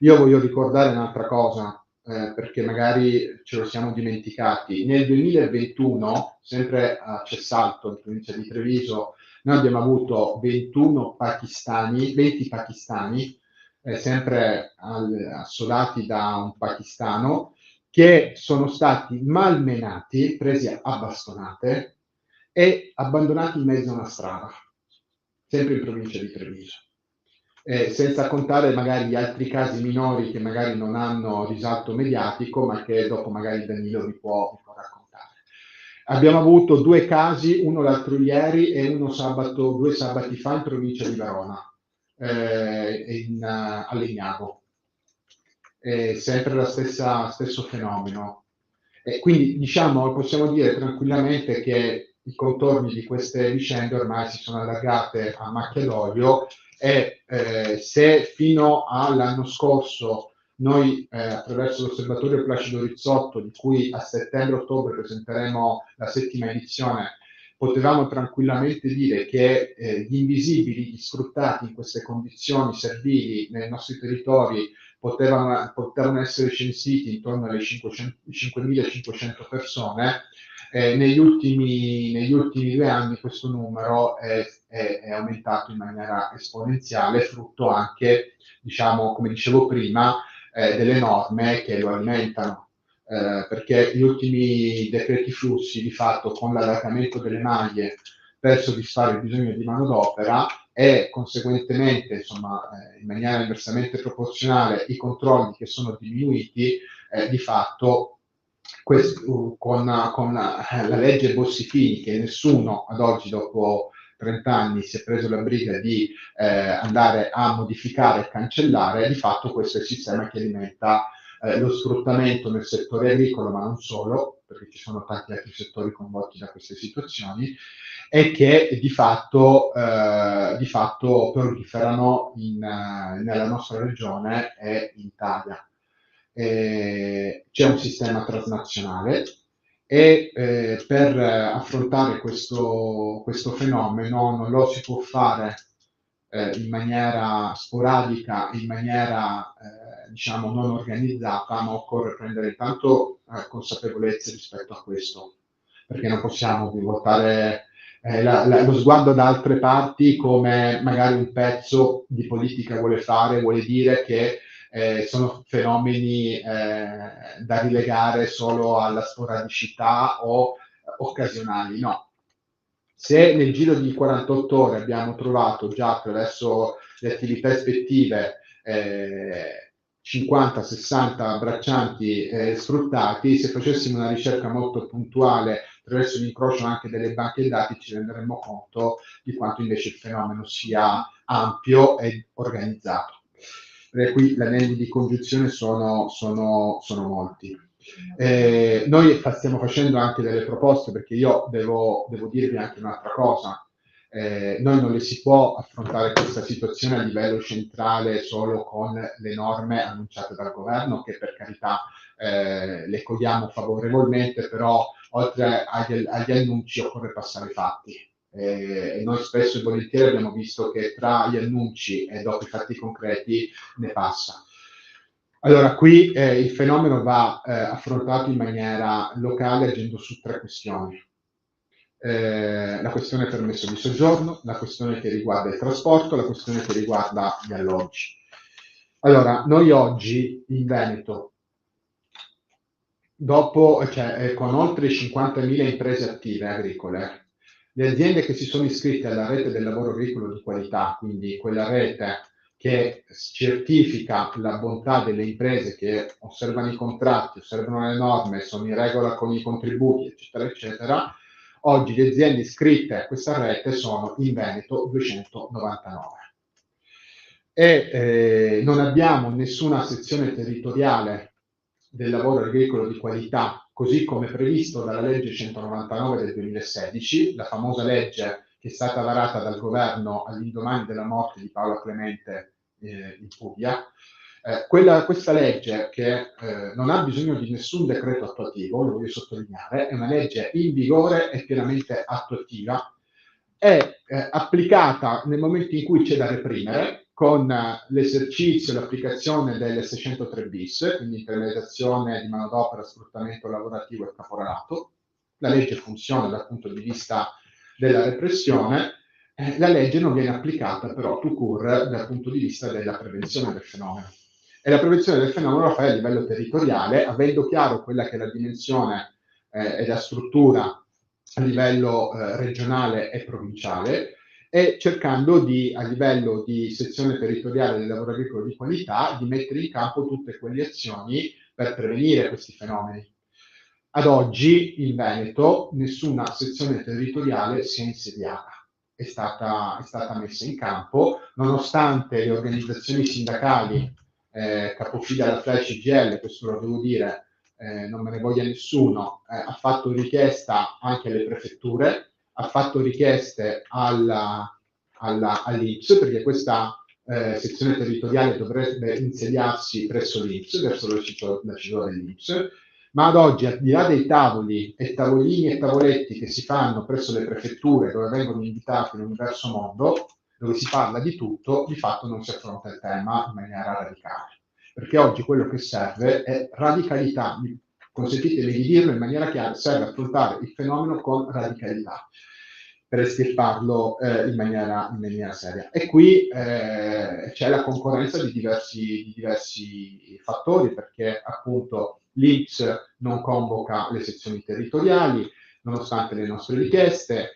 Io voglio ricordare un'altra cosa, perché magari ce lo siamo dimenticati. Nel 2021, sempre a Cessalto, in provincia di Treviso, noi abbiamo avuto 20 pakistani, sempre assolati da un pakistano, che sono stati malmenati, presi a bastonate e abbandonati in mezzo a una strada, sempre in provincia di Treviso. Senza contare magari gli altri casi minori che magari non hanno risalto mediatico, ma che dopo magari Danilo vi può raccontare. Abbiamo avuto 2 casi, uno l'altro ieri e uno 2 sabati fa in provincia di Verona, a Legnago. Sempre lo stesso fenomeno. Quindi diciamo, possiamo dire tranquillamente che i contorni di queste vicende ormai si sono allargate a macchia d'olio e se fino all'anno scorso noi attraverso l'Osservatorio Placido Rizzotto, di cui a settembre-ottobre presenteremo la 7ª edizione, potevamo tranquillamente dire che gli invisibili, gli sfruttati in queste condizioni servili nei nostri territori potevano essere censiti intorno alle 5.500 persone. Negli ultimi 2 anni questo numero è aumentato in maniera esponenziale, frutto anche, diciamo, come dicevo prima, delle norme che lo alimentano, perché gli ultimi decreti flussi, di fatto, con l'allargamento delle maglie per soddisfare il bisogno di manodopera e conseguentemente, insomma, in maniera inversamente proporzionale, i controlli che sono diminuiti, di fatto con la legge Bossi-Fini, che nessuno ad oggi, dopo 30 anni, si è preso la briga di andare a modificare e cancellare, di fatto questo è il sistema che alimenta lo sfruttamento nel settore agricolo, ma non solo, perché ci sono tanti altri settori coinvolti da queste situazioni, e che di fatto proliferano nella nostra regione e in Italia. C'è un sistema transnazionale e per affrontare questo fenomeno non lo si può fare in maniera sporadica, in maniera diciamo non organizzata, ma occorre prendere intanto consapevolezza rispetto a questo, perché non possiamo voltare lo sguardo da altre parti, come magari un pezzo di politica vuole dire che sono fenomeni da rilegare solo alla sporadicità o occasionali. No. Se nel giro di 48 ore abbiamo trovato già attraverso le attività ispettive 50-60 braccianti sfruttati, se facessimo una ricerca molto puntuale attraverso l'incrocio anche delle banche dati, ci renderemmo conto di quanto invece il fenomeno sia ampio e organizzato. Perché qui gli anelli di congiunzione sono molti. Noi stiamo facendo anche delle proposte, perché io devo dirvi anche un'altra cosa. Noi non le si può affrontare questa situazione a livello centrale solo con le norme annunciate dal governo, che per carità le cogliamo favorevolmente, però oltre agli annunci occorre passare ai fatti. E noi spesso e volentieri abbiamo visto che tra gli annunci e dopo i fatti concreti ne passa. Allora, qui il fenomeno va affrontato in maniera locale agendo su 3 questioni. La questione permesso di soggiorno, la questione che riguarda il trasporto, la questione che riguarda gli alloggi. Allora, noi oggi in Veneto, con oltre 50.000 imprese attive agricole, le aziende che si sono iscritte alla rete del lavoro agricolo di qualità, quindi quella rete che certifica la bontà delle imprese che osservano i contratti, osservano le norme, sono in regola con i contributi, eccetera, eccetera, oggi le aziende iscritte a questa rete sono in Veneto 299. E non abbiamo nessuna sezione territoriale del lavoro agricolo di qualità, così come previsto dalla legge 199 del 2016, la famosa legge che è stata varata dal governo all'indomani della morte di Paola Clemente in Puglia, Questa legge, che non ha bisogno di nessun decreto attuativo, lo voglio sottolineare, è una legge in vigore e pienamente attuativa, è applicata nel momento in cui c'è da reprimere, con l'esercizio e l'applicazione del 603 bis, quindi intermediazione di manodopera, sfruttamento lavorativo e caporalato. La legge funziona dal punto di vista della repressione. La legge non viene applicata però tout court dal punto di vista della prevenzione del fenomeno. E la prevenzione del fenomeno la fai a livello territoriale, avendo chiaro quella che è la dimensione e la struttura a livello regionale e provinciale, e cercando a livello di sezione territoriale del lavoro agricolo di qualità, di mettere in campo tutte quelle azioni per prevenire questi fenomeni. Ad oggi in Veneto nessuna sezione territoriale si è insediata. È stata messa in campo, nonostante le organizzazioni sindacali, capofila la FLA CGIL, questo lo devo dire, non me ne voglia nessuno, ha fatto richiesta anche alle prefetture, ha fatto richieste all'INPS, perché questa sezione territoriale dovrebbe insediarsi presso l'INPS, verso la città dell'INPS, ma ad oggi, al di là dei tavoli e tavolini e tavoletti che si fanno presso le prefetture, dove vengono invitati l'universo mondo, dove si parla di tutto, di fatto non si affronta il tema in maniera radicale. Perché oggi quello che serve è radicalità, consentitemi di dirlo in maniera chiara, serve affrontare il fenomeno con radicalità, per estirparlo in maniera seria. E qui c'è la concorrenza di diversi fattori, perché appunto l'INPS non convoca le sezioni territoriali, nonostante le nostre richieste,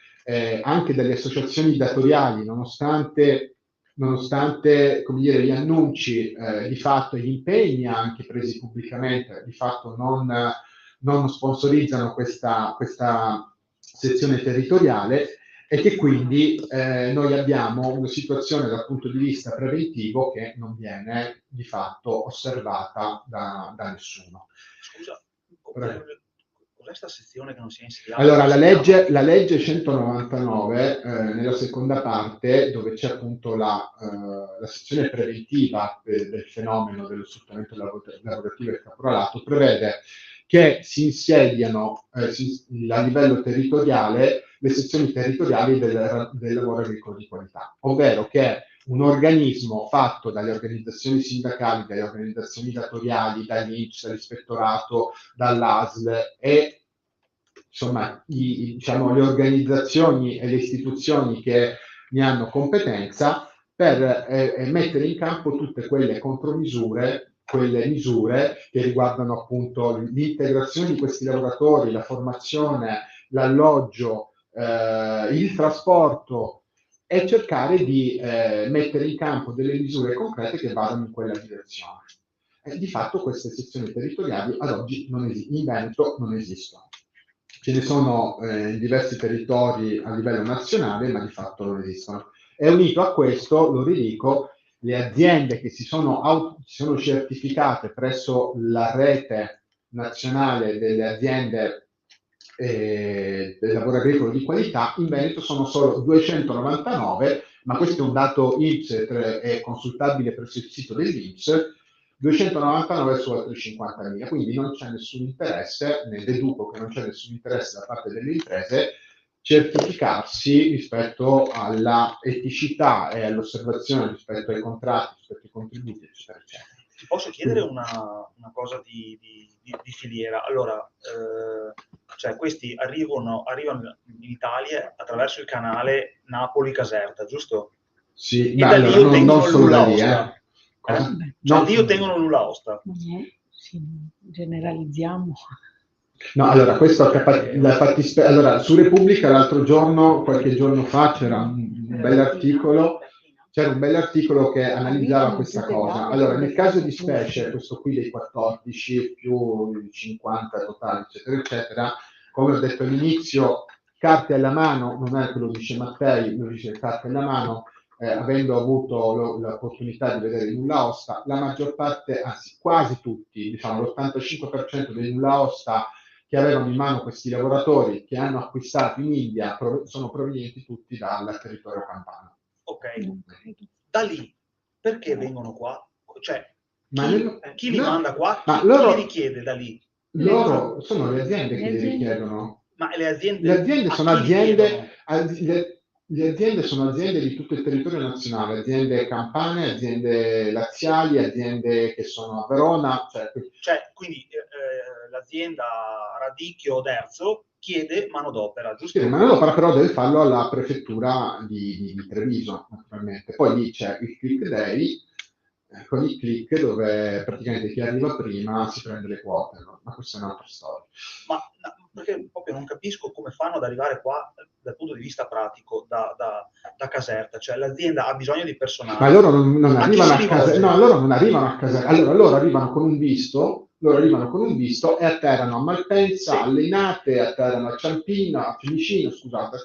anche delle associazioni datoriali, nonostante come dire, gli annunci di fatto e gli impegni anche presi pubblicamente, di fatto non sponsorizzano questa sezione territoriale, e che quindi noi abbiamo una situazione dal punto di vista preventivo che non viene di fatto osservata da nessuno. Scusa, cos'è questa sezione che non si è insediata? Allora, la legge 199, nella seconda parte, dove c'è appunto la sezione preventiva del fenomeno dello sfruttamento lavorativo e caporalato, prevede che si insediano a livello territoriale le sezioni territoriali del lavoro agricolo di qualità, ovvero che un organismo fatto dalle organizzazioni sindacali, dalle organizzazioni datoriali, dall'INPS, dall'ispettorato, dall'ASL e insomma diciamo, le organizzazioni e le istituzioni che ne hanno competenza, per mettere in campo tutte quelle contromisure, quelle misure che riguardano appunto l'integrazione di questi lavoratori, la formazione, l'alloggio, il trasporto, e cercare di mettere in campo delle misure concrete che vadano in quella direzione. Di fatto queste sezioni territoriali ad oggi in Veneto non esistono. Ce ne sono in diversi territori a livello nazionale, ma di fatto non esistono. E unito a questo, lo ridico, le aziende che si sono certificate presso la rete nazionale delle aziende del lavoro agricolo di qualità, in Veneto sono solo 299, ma questo è un dato INPS è consultabile presso il sito dell'INPS, 299 su altri 50.000, quindi non c'è nessun interesse, ne deduco che non c'è nessun interesse da parte delle imprese certificarsi rispetto alla eticità e all'osservazione rispetto ai contratti, rispetto ai contributi, eccetera, eccetera. Ti posso chiedere una cosa di filiera? Allora, cioè questi arrivano in Italia attraverso il canale Napoli-Caserta, giusto? Sì, e da lì allora, ottengono il nulla lì, osta. Cioè lì ottengono il nulla osta. Sì, generalizziamo. No, allora, questo allora, su Repubblica l'altro giorno, qualche giorno fa, c'era un bell'articolo che analizzava questa cosa. Allora, nel caso di specie, questo qui dei 14 più i 50 totali, eccetera, eccetera, come ho detto all'inizio, carte alla mano, non è che lo dice Mattei, lo dice carte alla mano, avendo avuto l'opportunità di vedere il nulla osta, la maggior parte, anzi quasi tutti, diciamo l'85% dei nulla osta che avevano in mano questi lavoratori che hanno acquistato in India sono provenienti tutti dal territorio campano. Ok, da lì perché vengono qua? Cioè, Ma chi li manda qua? ma Chi loro, li richiede da lì? loro sono le aziende che Le li aziende. richiedono. Ma le aziende, Le aziende a sono chi li chiedono? le aziende sono aziende di tutto il territorio nazionale, aziende campane, aziende laziali, aziende che sono a Verona, Cioè, quindi l'azienda Radicchio o Derzo chiede manodopera, sì, giusto? ma non lo farà, però deve farlo alla prefettura di Treviso, naturalmente. Poi lì c'è il click day, con il click dove praticamente chi arriva prima si prende le quote, no? Ma questa è un'altra storia. Ma no, perché proprio non capisco come fanno ad arrivare qua dal punto di vista pratico da Caserta, cioè l'azienda ha bisogno di Ma personale. loro non A chi arrivano si a casa, rivolge? no, loro non arrivano a casa, allora loro arrivano con un visto e atterrano a Malpensa, Sì. a Linate, atterrano a Ciampino, a Fiumicino, scusate.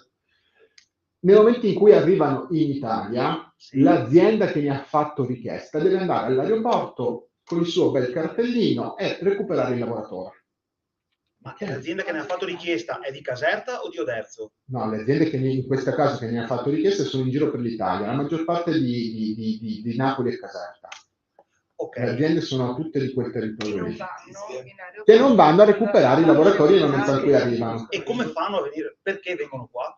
Nel momento in cui arrivano in Italia, Sì. l'azienda che ne ha fatto richiesta deve andare all'aeroporto con il suo bel cartellino e recuperare il lavoratore. Ma l'azienda che ne ha fatto richiesta è di Caserta o di Oderzo? No, le aziende che in questo caso che ne hanno fatto richieste sono in giro per l'Italia, la maggior parte di Napoli e Caserta. Ok. Le aziende sono tutte di quel territorio lì, vanno che non vanno a recuperare i lavoratori nel momento in cui arrivano. E come fanno a venire? Perché vengono qua?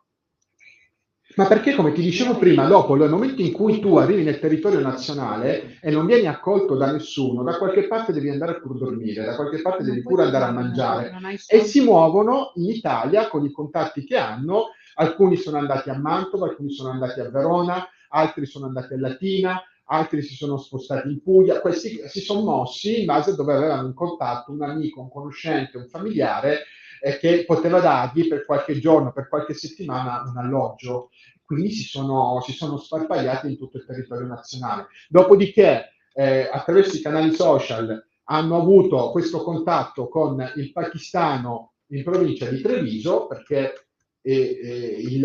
Ma perché, come ti dicevo prima, dopo, nel momento in cui tu arrivi nel territorio nazionale e non vieni accolto da nessuno, da qualche parte devi andare pur dormire, da qualche parte devi pure andare a mangiare. E si muovono in Italia con i contatti che hanno. Alcuni sono andati a Mantova, alcuni sono andati a Verona, altri sono andati a Latina, altri si sono spostati in Puglia. Questi si sono mossi in base a dove avevano un contatto, un amico, un conoscente, un familiare che poteva dargli per qualche giorno, per qualche settimana un alloggio. Quindi si sono sparpagliati in tutto il territorio nazionale. Dopodiché, attraverso i canali social, hanno avuto questo contatto con il pakistano in provincia di Treviso, perché i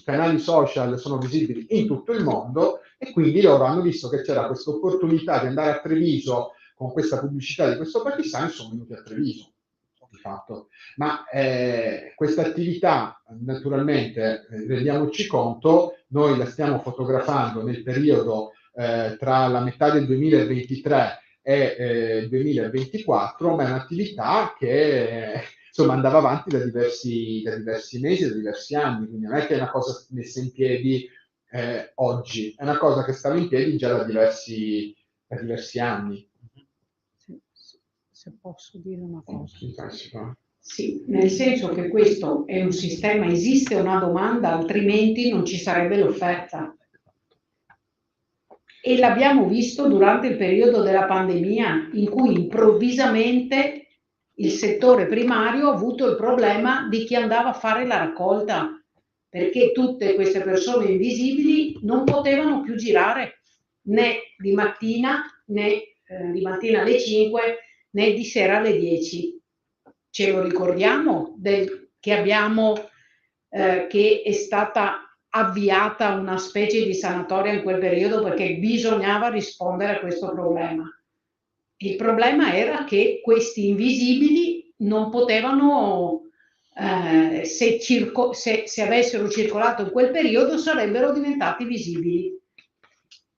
canali social sono visibili in tutto il mondo e quindi loro hanno visto che c'era questa opportunità di andare a Treviso con questa pubblicità di questo pakistano e sono venuti a Treviso. Di fatto. Ma questa attività, naturalmente, rendiamoci conto, noi la stiamo fotografando nel periodo tra la metà del 2023 e il 2024, ma è un'attività che insomma andava avanti da diversi mesi, da diversi anni, quindi non è che è una cosa messa in piedi oggi, è una cosa che stava in piedi già da diversi anni. Se posso dire una cosa. Fantastico. Sì, nel senso che questo è un sistema, esiste una domanda, altrimenti non ci sarebbe l'offerta. E l'abbiamo visto durante il periodo della pandemia, in cui improvvisamente il settore primario ha avuto il problema di chi andava a fare la raccolta, perché tutte queste persone invisibili non potevano più girare né di mattina alle 5 né di sera alle 10. Ce lo ricordiamo che è stata avviata una specie di sanatoria in quel periodo perché bisognava rispondere a questo problema. Il problema era che questi invisibili non potevano, se avessero circolato in quel periodo, sarebbero diventati visibili.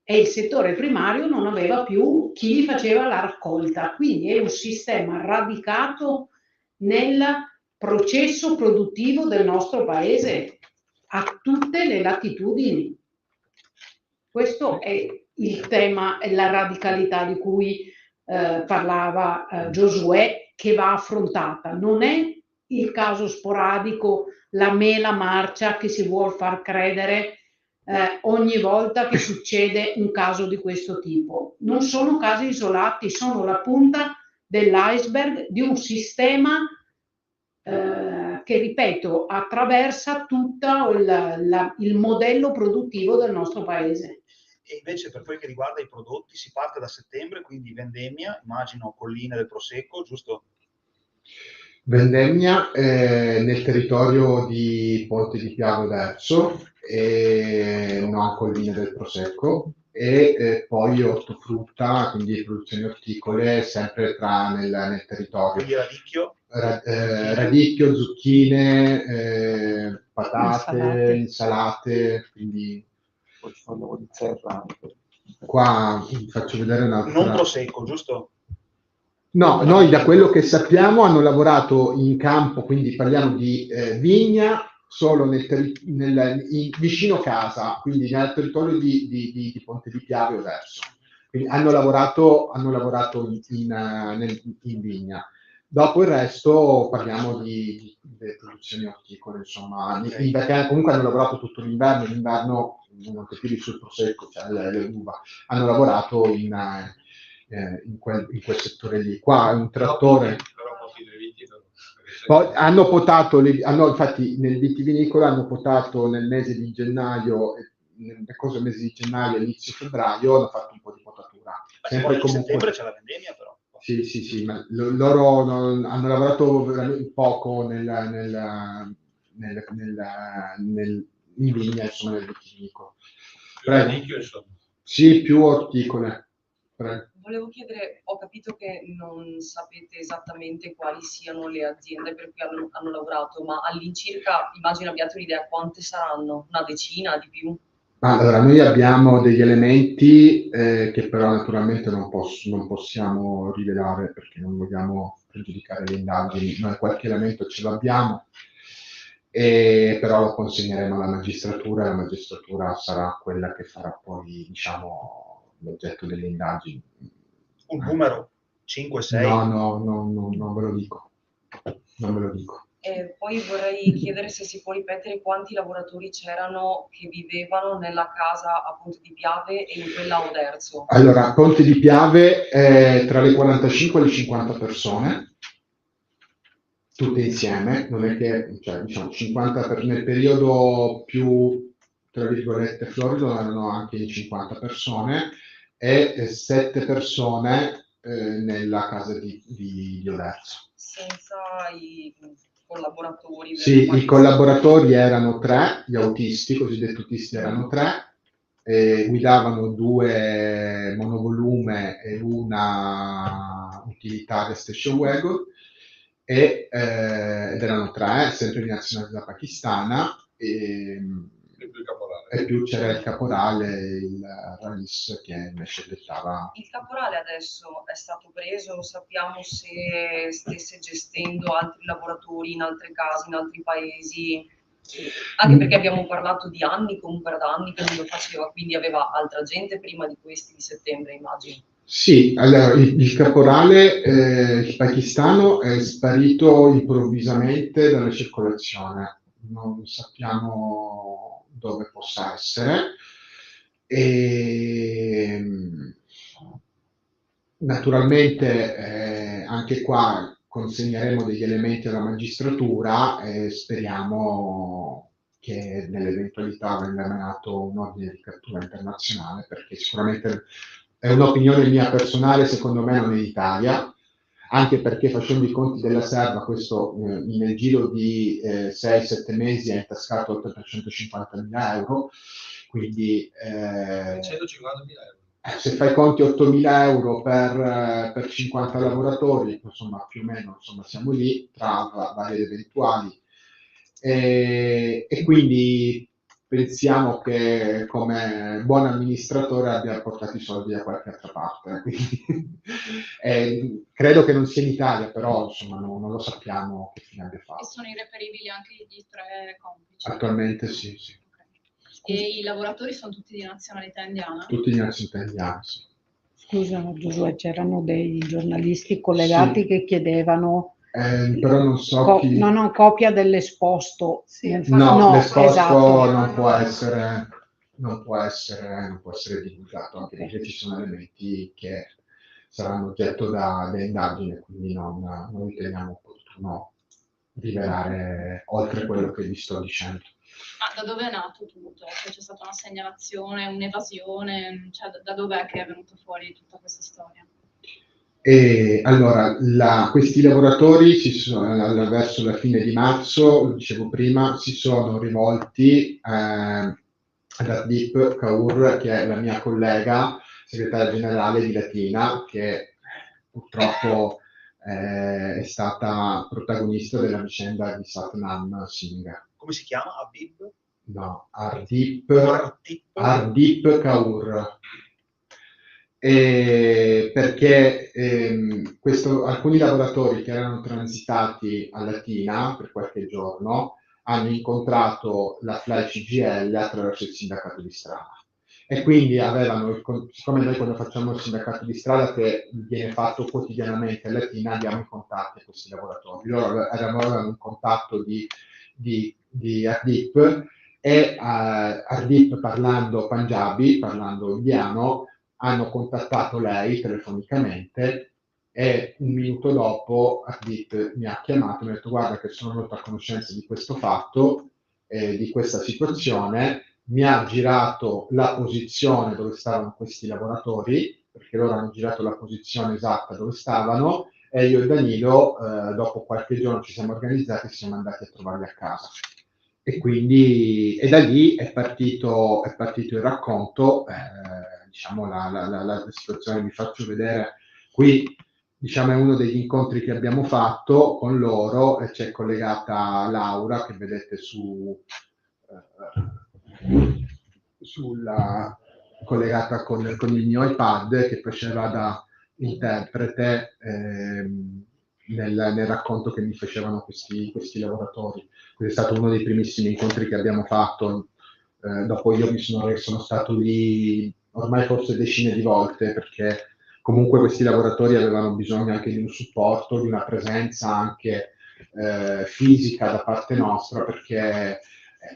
E il settore primario non aveva più chi gli faceva la raccolta. Quindi è un sistema radicato nel processo produttivo del nostro paese a tutte le latitudini. Questo è il tema e la radicalità di cui parlava Giosuè, che va affrontata. Non è il caso sporadico, la mela marcia che si vuol far credere ogni volta che succede un caso di questo tipo. Non sono casi isolati, sono la punta dell'iceberg di un sistema che, ripeto, attraversa tutto il modello produttivo del nostro paese. E invece per quel che riguarda i prodotti si parte da settembre, quindi vendemmia, immagino colline del Prosecco, giusto? Vendemmia nel territorio di Ponte di Piave Verso, non colline del Prosecco, e poi ortofrutta, quindi produzioni orticole, sempre nel territorio. Quindi radicchio? Radicchio, zucchine, patate, insalate, quindi poi ci fanno di serra anche. Qua vi faccio vedere un'altra. Non prosecco, giusto? No, noi da quello che sappiamo hanno lavorato in campo, quindi parliamo di vigna solo vicino casa, quindi nel territorio di Ponte di Piave o verso. Quindi hanno lavorato in vigna. Dopo il resto parliamo di produzioni orticole, insomma, perché comunque hanno lavorato tutto l'inverno non ti più sul prosecco, cioè l'uva, hanno lavorato in quel settore lì. Qua è un trattore. Poi hanno potato, infatti nel vitivinicolo hanno potato nel mese di gennaio, nel mese di gennaio, inizio febbraio, hanno fatto un po' di potatura. Sempre comunque... settembre c'è la vendemmia però. Sì, ma loro hanno lavorato veramente poco in vigna, insomma, nel vitivinicolo. Sì, più orticole. Prego. Volevo chiedere, ho capito che non sapete esattamente quali siano le aziende per cui hanno lavorato, ma all'incirca immagino abbiate un'idea quante saranno? Una decina, di più? Allora, noi abbiamo degli elementi che però naturalmente non possiamo rivelare perché non vogliamo pregiudicare le indagini. Noi qualche elemento ce l'abbiamo, però lo consegneremo alla magistratura e la magistratura sarà quella che farà poi, diciamo, l'oggetto delle indagini. Un numero? 5, 6? No, non ve lo dico. Non ve lo dico. E poi vorrei chiedere se si può ripetere quanti lavoratori c'erano che vivevano nella casa a Ponte di Piave e in quella a Oderzo. Allora, a Ponte di Piave tra le 45 e le 50 persone, tutte insieme, non è che, cioè, diciamo, 50 nel periodo più, tra virgolette, florido erano anche 50 persone e 7 persone nella casa di Oderzo. Senza i collaboratori? Sì, i collaboratori erano 3, gli autisti, cosiddetti autisti erano 3, guidavano 2 monovolume e una utilitaria station wagon, ed erano 3, sempre di nazionalità pakistana, e più c'era il caporale, il Rais, che invece dettava. Il caporale adesso è stato preso, sappiamo se stesse gestendo altri lavoratori in altre case, in altri paesi, anche perché abbiamo parlato di anni, comunque da anni che non lo faceva, quindi aveva altra gente prima di questi di settembre, immagino. Sì, allora il caporale pakistano è sparito improvvisamente dalla circolazione, non sappiamo dove possa essere. E naturalmente anche qua consegneremo degli elementi alla magistratura e speriamo che nell'eventualità venga emanato un ordine di cattura internazionale, perché sicuramente è un'opinione mia personale, secondo me non è l'Italia, anche perché facendo i conti della serva, questo nel giro di 6-7 mesi ha intascato oltre 350.000 euro, quindi 150.000 euro. Se fai conti 8.000 euro per 50 lavoratori, insomma più o meno insomma, siamo lì tra varie eventuali, e quindi pensiamo che come buon amministratore abbia portato i soldi da qualche altra parte. Quindi, credo che non sia in Italia, però insomma non lo sappiamo che fine abbia fatto. E sono irreperibili anche i 3 complici? Attualmente sì. Okay. E i lavoratori sono tutti di nazionalità indiana? Tutti di nazionalità indiana, sì. Scusa Giosuè, c'erano dei giornalisti collegati che chiedevano però non so chi. No, copia dell'esposto. Sì. No, l'esposto esatto. non può essere divulgato, anche perché ci sono elementi che saranno oggetto delle indagini, quindi non riteniamo opportuno rivelare oltre quello che vi sto dicendo. Da dove è nato tutto? Cioè, c'è stata una segnalazione, un'evasione? Cioè, da dov'è che è venuta fuori tutta questa storia? E allora, questi lavoratori verso la fine di marzo, lo dicevo prima, si sono rivolti ad Ardip Kaur, che è la mia collega, segretaria generale di Latina, che purtroppo è stata protagonista della vicenda di Satnam Singh. Come si chiama? Habib? No, Ardip Kaur. perché alcuni lavoratori che erano transitati a Latina per qualche giorno hanno incontrato la FLAI CGIL attraverso il sindacato di strada. E quindi siccome noi quando facciamo il sindacato di strada che viene fatto quotidianamente a Latina, diamo i contatti a questi lavoratori. Loro avevano un contatto di Ardip e Ardip, parlando Punjabi, parlando indiano, hanno contattato lei telefonicamente e un minuto dopo Ardip mi ha chiamato e mi ha detto: guarda che sono venuto a conoscenza di questo fatto, di questa situazione, mi ha girato la posizione dove stavano questi lavoratori, perché loro hanno girato la posizione esatta dove stavano, e io e Danilo, dopo qualche giorno ci siamo organizzati e siamo andati a trovarli a casa. E da lì è partito il racconto, diciamo la situazione. Vi faccio vedere qui, diciamo, è uno degli incontri che abbiamo fatto con loro, e c'è collegata Laura che vedete collegata con il mio iPad, che faceva da interprete nel racconto che mi facevano questi lavoratori. Questo è stato uno dei primissimi incontri che abbiamo fatto. Dopo io sono stato lì ormai forse decine di volte, perché comunque questi lavoratori avevano bisogno anche di un supporto, di una presenza anche fisica da parte nostra, perché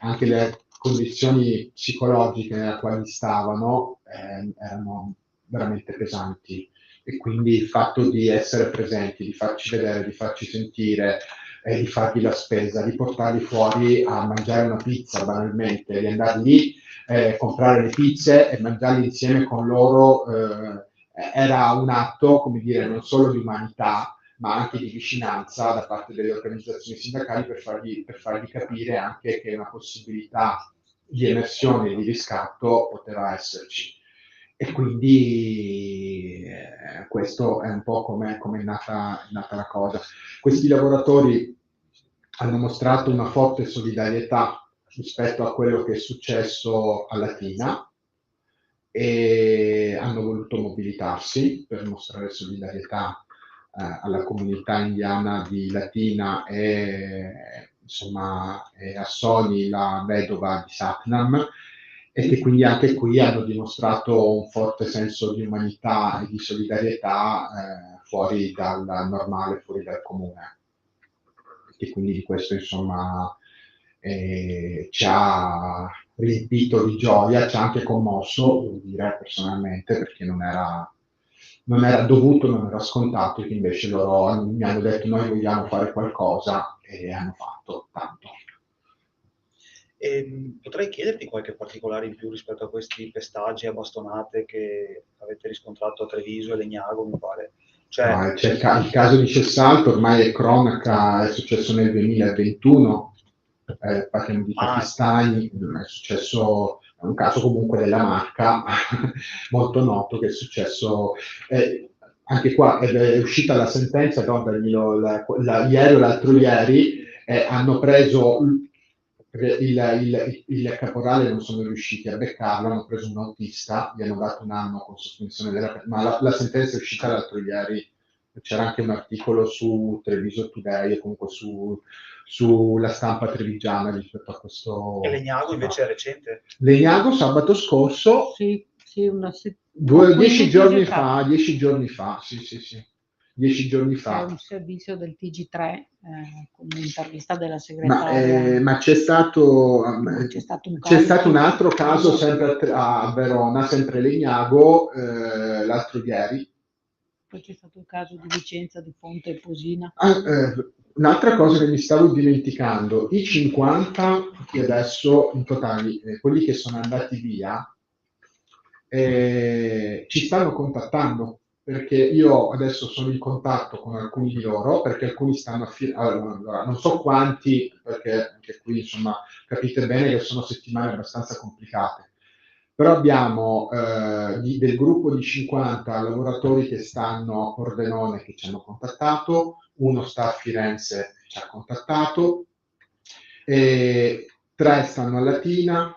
anche le condizioni psicologiche nelle quali stavano erano veramente pesanti, e quindi il fatto di essere presenti, di farci vedere, di farci sentire, di fargli la spesa, di portarli fuori a mangiare una pizza banalmente, di andare lì, comprare le pizze e mangiarle insieme con loro, era un atto, come dire, non solo di umanità, ma anche di vicinanza da parte delle organizzazioni sindacali, per fargli capire anche che una possibilità di emersione e di riscatto poteva esserci. E quindi questo è un po' come è nata la cosa. Questi lavoratori hanno mostrato una forte solidarietà rispetto a quello che è successo a Latina, e hanno voluto mobilitarsi per mostrare solidarietà alla comunità indiana di Latina e insomma a Soni, la vedova di Satnam, e che quindi anche qui hanno dimostrato un forte senso di umanità e di solidarietà fuori dal normale, fuori dal comune. E quindi di questo insomma ci ha riempito di gioia, ci ha anche commosso, devo dire personalmente, perché non era dovuto, non era scontato, che invece loro mi hanno detto: noi vogliamo fare qualcosa, e hanno fatto tanto. Potrei chiederti qualche particolare in più rispetto a questi pestaggi a bastonate che avete riscontrato a Treviso e Legnago, mi pare. Cioè, c'è il caso di Cessalto, ormai è cronaca, è successo nel 2021, parliamo di pakistani, è successo, è un caso comunque della Marca, molto noto, che è successo, anche qua è uscita la sentenza, ieri o l'altro ieri, hanno preso il caporale, non sono riusciti a beccarlo, hanno preso un autista, gli hanno dato un anno con sospensione ma la sentenza è uscita l'altro ieri. C'era anche un articolo su Treviso Today e comunque sulla stampa trevigiana rispetto a questo. E Legnago invece è recente? Legnago sabato scorso, sì, 10 giorni fa, sì. 10 giorni fa. È un servizio del TG3 con un'intervista della segretaria. Ma c'è stato un altro caso sempre a Verona, sempre Legnago, l'altro ieri. Poi c'è stato il caso di Vicenza, di Fonte e Posina. Un'altra cosa che mi stavo dimenticando: i 50 che adesso in totale, quelli che sono andati via, ci stanno contattando, perché io adesso sono in contatto con alcuni di loro, perché alcuni stanno allora, non so quanti, perché anche qui insomma capite bene che sono settimane abbastanza complicate, però abbiamo del gruppo di 50 lavoratori che stanno a Pordenone, che ci hanno contattato, uno sta a Firenze, ci ha contattato, 3 stanno a Latina,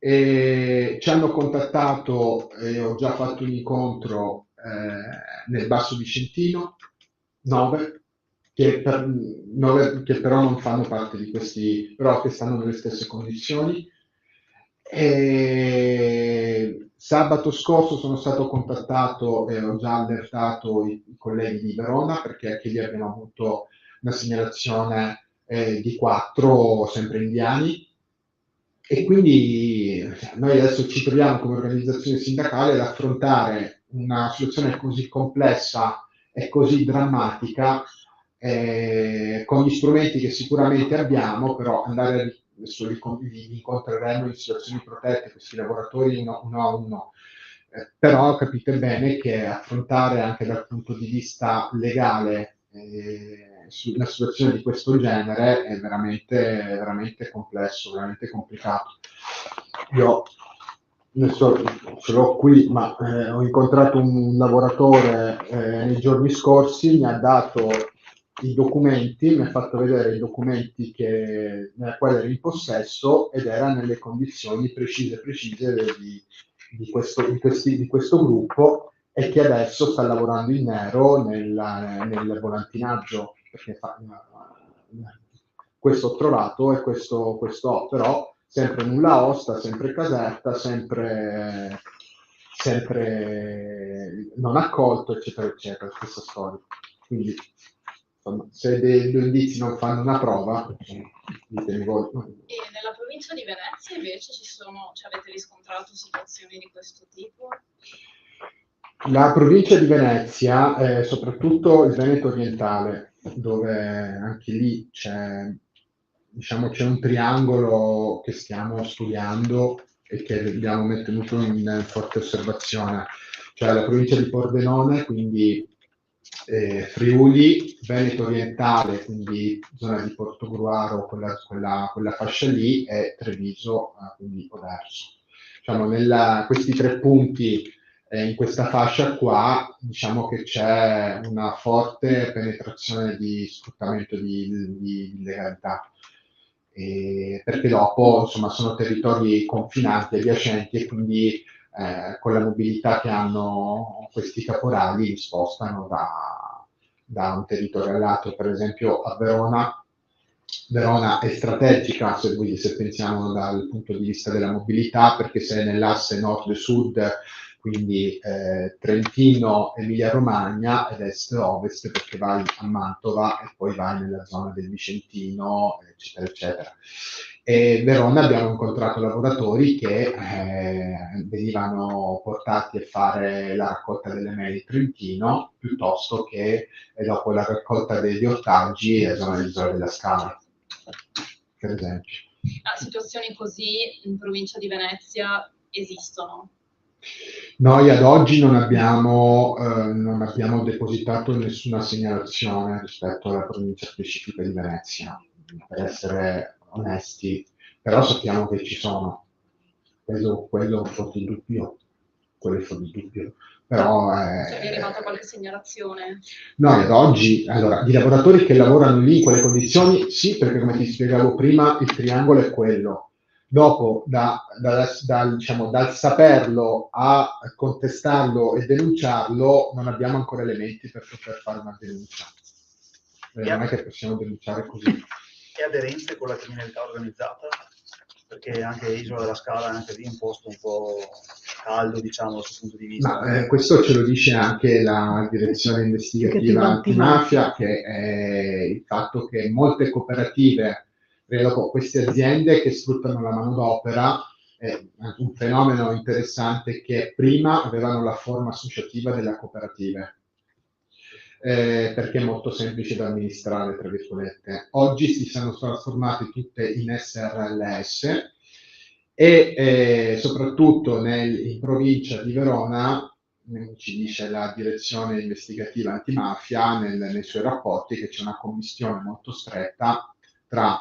E ci hanno contattato, ho già fatto un incontro nel Basso Vicentino, 9, che però non fanno parte di questi, però che stanno nelle stesse condizioni. E sabato scorso sono stato contattato e ho già allertato i colleghi di Verona, perché anche lì abbiamo avuto una segnalazione di 4 sempre indiani, e quindi noi adesso ci troviamo come organizzazione sindacale ad affrontare una situazione così complessa e così drammatica, con gli strumenti che sicuramente abbiamo, però andare li incontreremo in situazioni protette questi lavoratori uno a uno. Però capite bene che affrontare anche dal punto di vista legale una situazione di questo genere è veramente complesso, veramente complicato. Io adesso ce l'ho qui, ma ho incontrato un lavoratore nei giorni scorsi, mi ha dato i documenti, mi ha fatto vedere i documenti nella quale era in possesso, ed era nelle condizioni precise di questo gruppo, e che adesso sta lavorando in nero nel volantinaggio, perché questo ho trovato e questo ho, però sempre nulla osta, sempre Caserta, sempre non accolto, eccetera, eccetera, questa storia. Quindi, insomma, se dei due indizi non fanno una prova, ditemi voi. E nella provincia di Venezia invece avete riscontrato situazioni di questo tipo? La provincia di Venezia, soprattutto il Veneto orientale, dove anche lì c'è un triangolo che stiamo studiando e che abbiamo tenuto in forte osservazione, cioè la provincia di Pordenone, quindi Friuli, Veneto orientale, quindi zona di Portogruaro, quella fascia lì, e Treviso, quindi Oderzo. Questi 3 punti in questa fascia qua, diciamo che c'è una forte penetrazione di sfruttamento di illegalità, perché dopo, insomma, sono territori confinanti, adiacenti, e quindi con la mobilità che hanno questi caporali li spostano da un territorio all'altro. Per esempio a Verona è strategica, se pensiamo dal punto di vista della mobilità, perché se è nell'asse nord-sud, quindi Trentino, Emilia-Romagna, ed est-ovest, perché vai a Mantova e poi vai nella zona del Vicentino, eccetera, eccetera. E Verona abbiamo incontrato lavoratori che venivano portati a fare la raccolta delle mele in Trentino, piuttosto che dopo la raccolta degli ortaggi nella zona dell'Isola della Scala, per esempio. Situazioni così in provincia di Venezia esistono? Noi ad oggi non abbiamo depositato nessuna segnalazione rispetto alla provincia specifica di Venezia, per essere onesti, però sappiamo che ci sono. Quello è fuori di dubbio. Però Cioè, vi è arrivata qualche segnalazione? noi ad oggi, allora, di lavoratori che lavorano lì in quelle condizioni, sì, perché come ti spiegavo prima, il triangolo è quello. Dopo, dal saperlo a contestarlo e denunciarlo, non abbiamo ancora elementi per poter fare una denuncia. Non è che possiamo denunciare così. E aderenze con la criminalità organizzata? Perché anche Isola della Scala è anche lì un posto un po' caldo, diciamo, dal punto di vista. Ma questo ce lo dice anche la direzione investigativa antimafia, che è il fatto che molte cooperative, queste aziende che sfruttano la manodopera, un fenomeno interessante, che prima avevano la forma associativa della cooperativa, perché è molto semplice da amministrare, tra virgolette. Oggi si sono trasformate tutte in SRLS, e soprattutto in provincia di Verona, ci dice la direzione investigativa antimafia nei suoi rapporti, che c'è una commistione molto stretta tra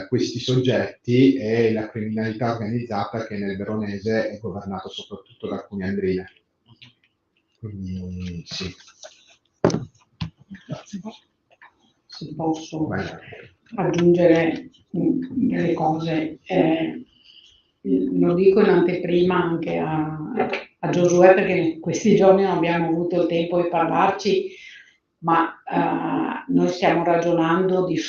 questi soggetti e la criminalità organizzata, che nel veronese è governata soprattutto da alcune andrine. Quindi sì. Se posso aggiungere delle cose. lo dico in anteprima anche a Giosuè, perché in questi giorni non abbiamo avuto il tempo di parlarci, ma noi stiamo ragionando di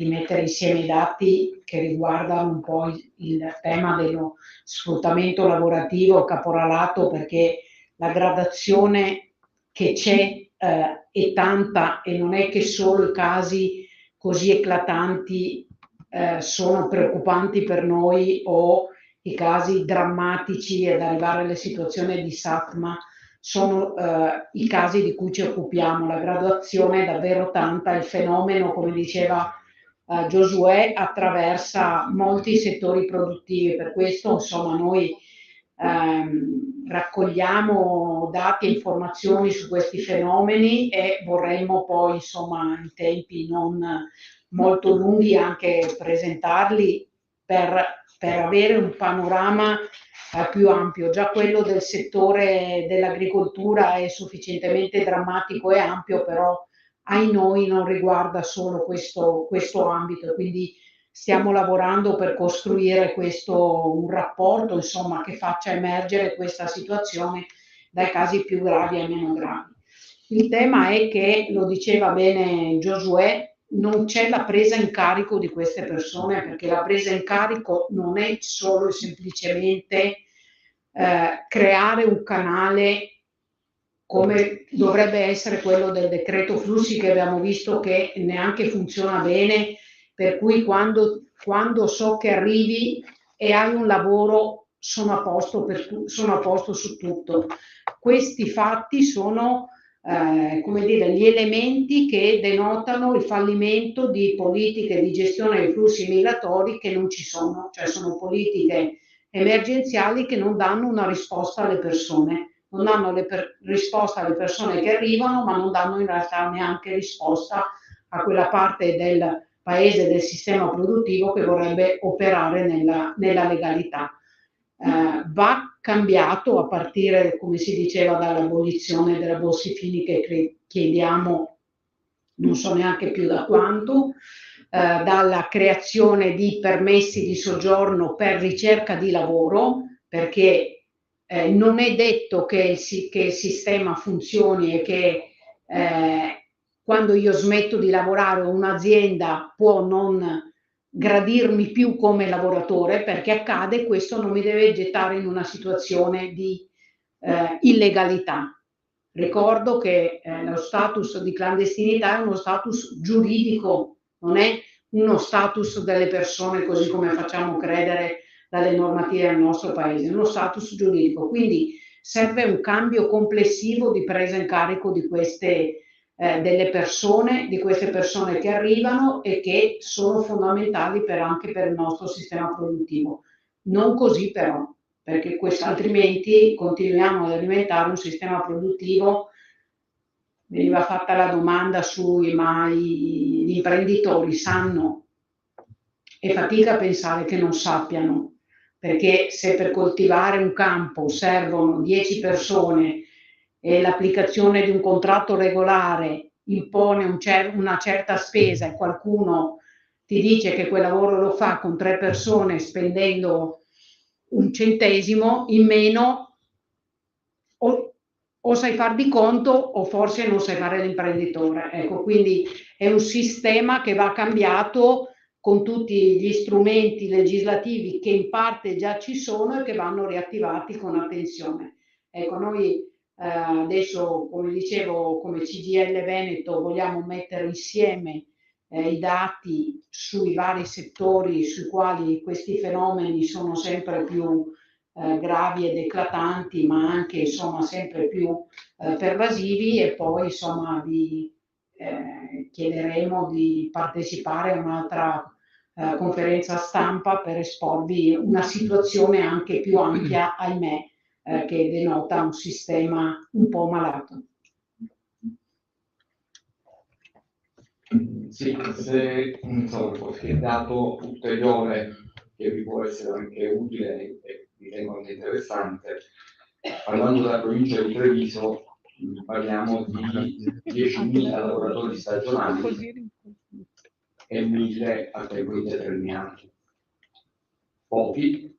mettere insieme i dati che riguardano un po' il tema dello sfruttamento lavorativo, caporalato, perché la gradazione che c'è è tanta, e non è che solo i casi così eclatanti sono preoccupanti per noi, o i casi drammatici ad arrivare alle situazioni di SATMA sono i casi di cui ci occupiamo. La graduazione è davvero tanta, il fenomeno, come diceva Giosuè, attraversa molti settori produttivi. Per questo, insomma, noi raccogliamo dati e informazioni su questi fenomeni, e vorremmo poi, insomma, in tempi non molto lunghi, anche presentarli per avere un panorama più ampio. Già quello del settore dell'agricoltura è sufficientemente drammatico e ampio, però ai noi non riguarda solo questo ambito, quindi stiamo lavorando per costruire un rapporto, insomma, che faccia emergere questa situazione dai casi più gravi ai meno gravi. Il tema è che, lo diceva bene Giosuè, non c'è la presa in carico di queste persone, perché la presa in carico non è solo e semplicemente creare un canale come dovrebbe essere quello del decreto flussi, che abbiamo visto che neanche funziona bene, per cui quando so che arrivi e hai un lavoro sono a posto su tutto. Questi fatti sono come dire, gli elementi che denotano il fallimento di politiche di gestione dei flussi migratori che non ci sono, cioè sono politiche emergenziali che non danno una risposta alle persone, non danno risposta alle persone che arrivano, ma non danno in realtà neanche risposta a quella parte del paese, del sistema produttivo, che vorrebbe operare nella legalità. Va cambiato, a partire, come si diceva, dall'abolizione della Bossi-Fini, che chiediamo non so neanche più da quanto, dalla creazione di permessi di soggiorno per ricerca di lavoro, perché non è detto che il sistema funzioni e che quando io smetto di lavorare un'azienda può non gradirmi più come lavoratore, perché accade. Questo non mi deve gettare in una situazione di illegalità. Ricordo che lo status di clandestinità è uno status giuridico, non è uno status delle persone così come facciamo credere dalle normative del nostro paese, è uno status giuridico. Quindi serve un cambio complessivo di presa in carico di queste di queste persone che arrivano e che sono fondamentali anche per il nostro sistema produttivo. Non così però, perché altrimenti continuiamo ad alimentare un sistema produttivo. Veniva fatta la domanda ma gli imprenditori sanno, e fatica a pensare che non sappiano, perché se per coltivare un campo servono 10 persone e l'applicazione di un contratto regolare impone una certa spesa, e qualcuno ti dice che quel lavoro lo fa con 3 persone spendendo un centesimo in meno, o sai far di conto o forse non sai fare l'imprenditore. Ecco, quindi è un sistema che va cambiato con tutti gli strumenti legislativi che in parte già ci sono e che vanno riattivati con attenzione. Ecco, noi adesso, come dicevo, come CGIL Veneto vogliamo mettere insieme i dati sui vari settori sui quali questi fenomeni sono sempre più gravi ed eclatanti, ma anche insomma sempre più pervasivi, e poi insomma chiederemo di partecipare a un'altra conferenza stampa per esporvi una situazione anche più ampia, ahimè, che denota un sistema un po' malato. Sì, se qualche dato ulteriore che vi può essere anche utile e ritengo anche interessante, parlando della provincia di Treviso, parliamo di 10.000 lavoratori stagionali e 1.000 a tempo indeterminato. pochi,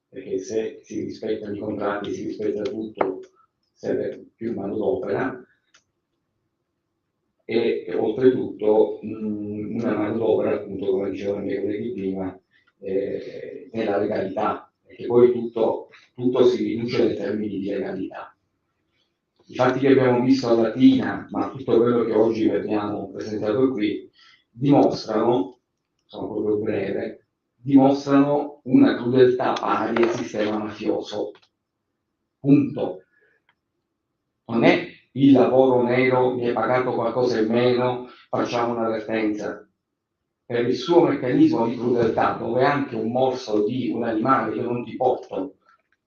perché se si rispettano i contratti, si rispetta tutto, serve più manodopera, e oltretutto una manodopera, appunto, come dicevano i miei colleghi prima, nella legalità, perché poi tutto si riduce nei termini di legalità. I fatti che abbiamo visto a Latina, ma tutto quello che oggi vediamo presentato qui, dimostrano, sono proprio breve, dimostrano una crudeltà pari al sistema mafioso. Punto. Non è il lavoro nero, mi è pagato qualcosa in meno, facciamo un'avvertenza. Per il suo meccanismo di crudeltà, dove anche un morso di un animale io non ti porto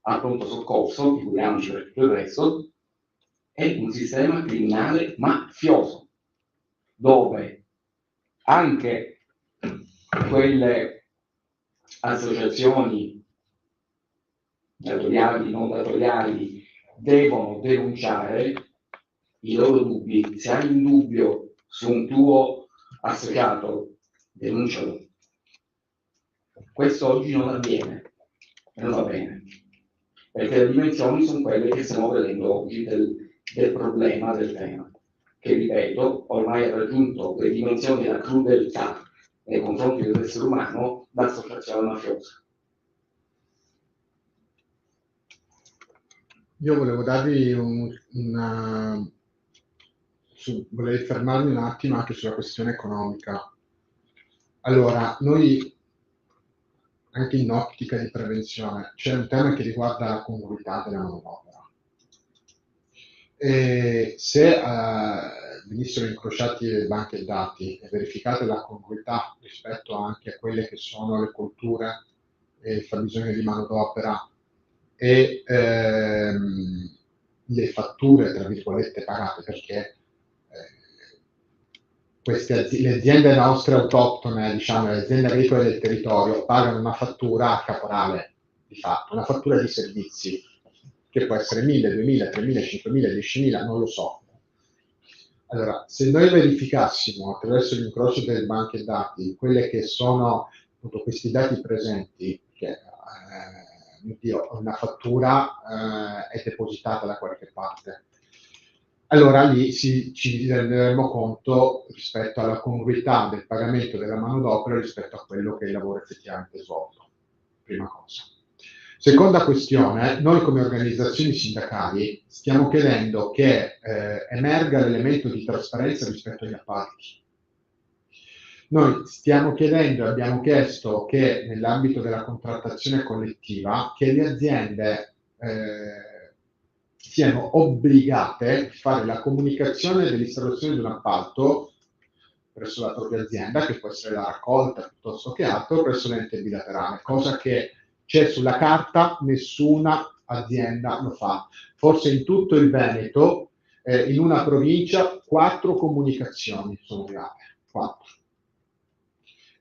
al pronto soccorso, figuriamoci per tutto il resto, è un sistema criminale mafioso, dove anche quelle associazioni datoriali, non datoriali, devono denunciare i loro dubbi. Se hai un dubbio su un tuo associato, denuncialo. Questo oggi non avviene e non va bene, perché le dimensioni sono quelle che stiamo vedendo oggi del problema del tema, che ripeto, ormai ha raggiunto le dimensioni della crudeltà nei confronti dell'essere umano d'associazione mafiosa. Io volevo darvi volevo fermarmi un attimo anche sulla questione economica. Allora, noi, anche in ottica di prevenzione, c'è un tema che riguarda la congruità della manodopera. E se venissero incrociati le banche dati e verificate la congruità rispetto anche a quelle che sono le colture e il fabbisogno di manodopera e le fatture, tra virgolette, pagate, perché le aziende nostre autoctone, diciamo, le aziende agricole del territorio, pagano una fattura a caporale, di fatto, una fattura di servizi, che può essere 1.000, 2.000, 3.000, 5.000, 10.000, non lo so. Allora, se noi verificassimo attraverso l'incrocio delle banche dati quelle che sono appunto questi dati presenti, che una fattura è depositata da qualche parte, allora lì ci renderemo conto rispetto alla congruità del pagamento della manodopera rispetto a quello che è il lavoro effettivamente svolto. Prima cosa. Seconda questione, noi come organizzazioni sindacali stiamo chiedendo che emerga l'elemento di trasparenza rispetto agli appalti. Noi stiamo chiedendo e abbiamo chiesto che nell'ambito della contrattazione collettiva che le aziende siano obbligate a fare la comunicazione dell'installazione di un appalto presso la propria azienda, che può essere la raccolta piuttosto che altro, presso l'ente bilaterale, cosa che c'è sulla carta, nessuna azienda lo fa. Forse in tutto il Veneto, in una provincia, 4 comunicazioni sono arrivate, 4.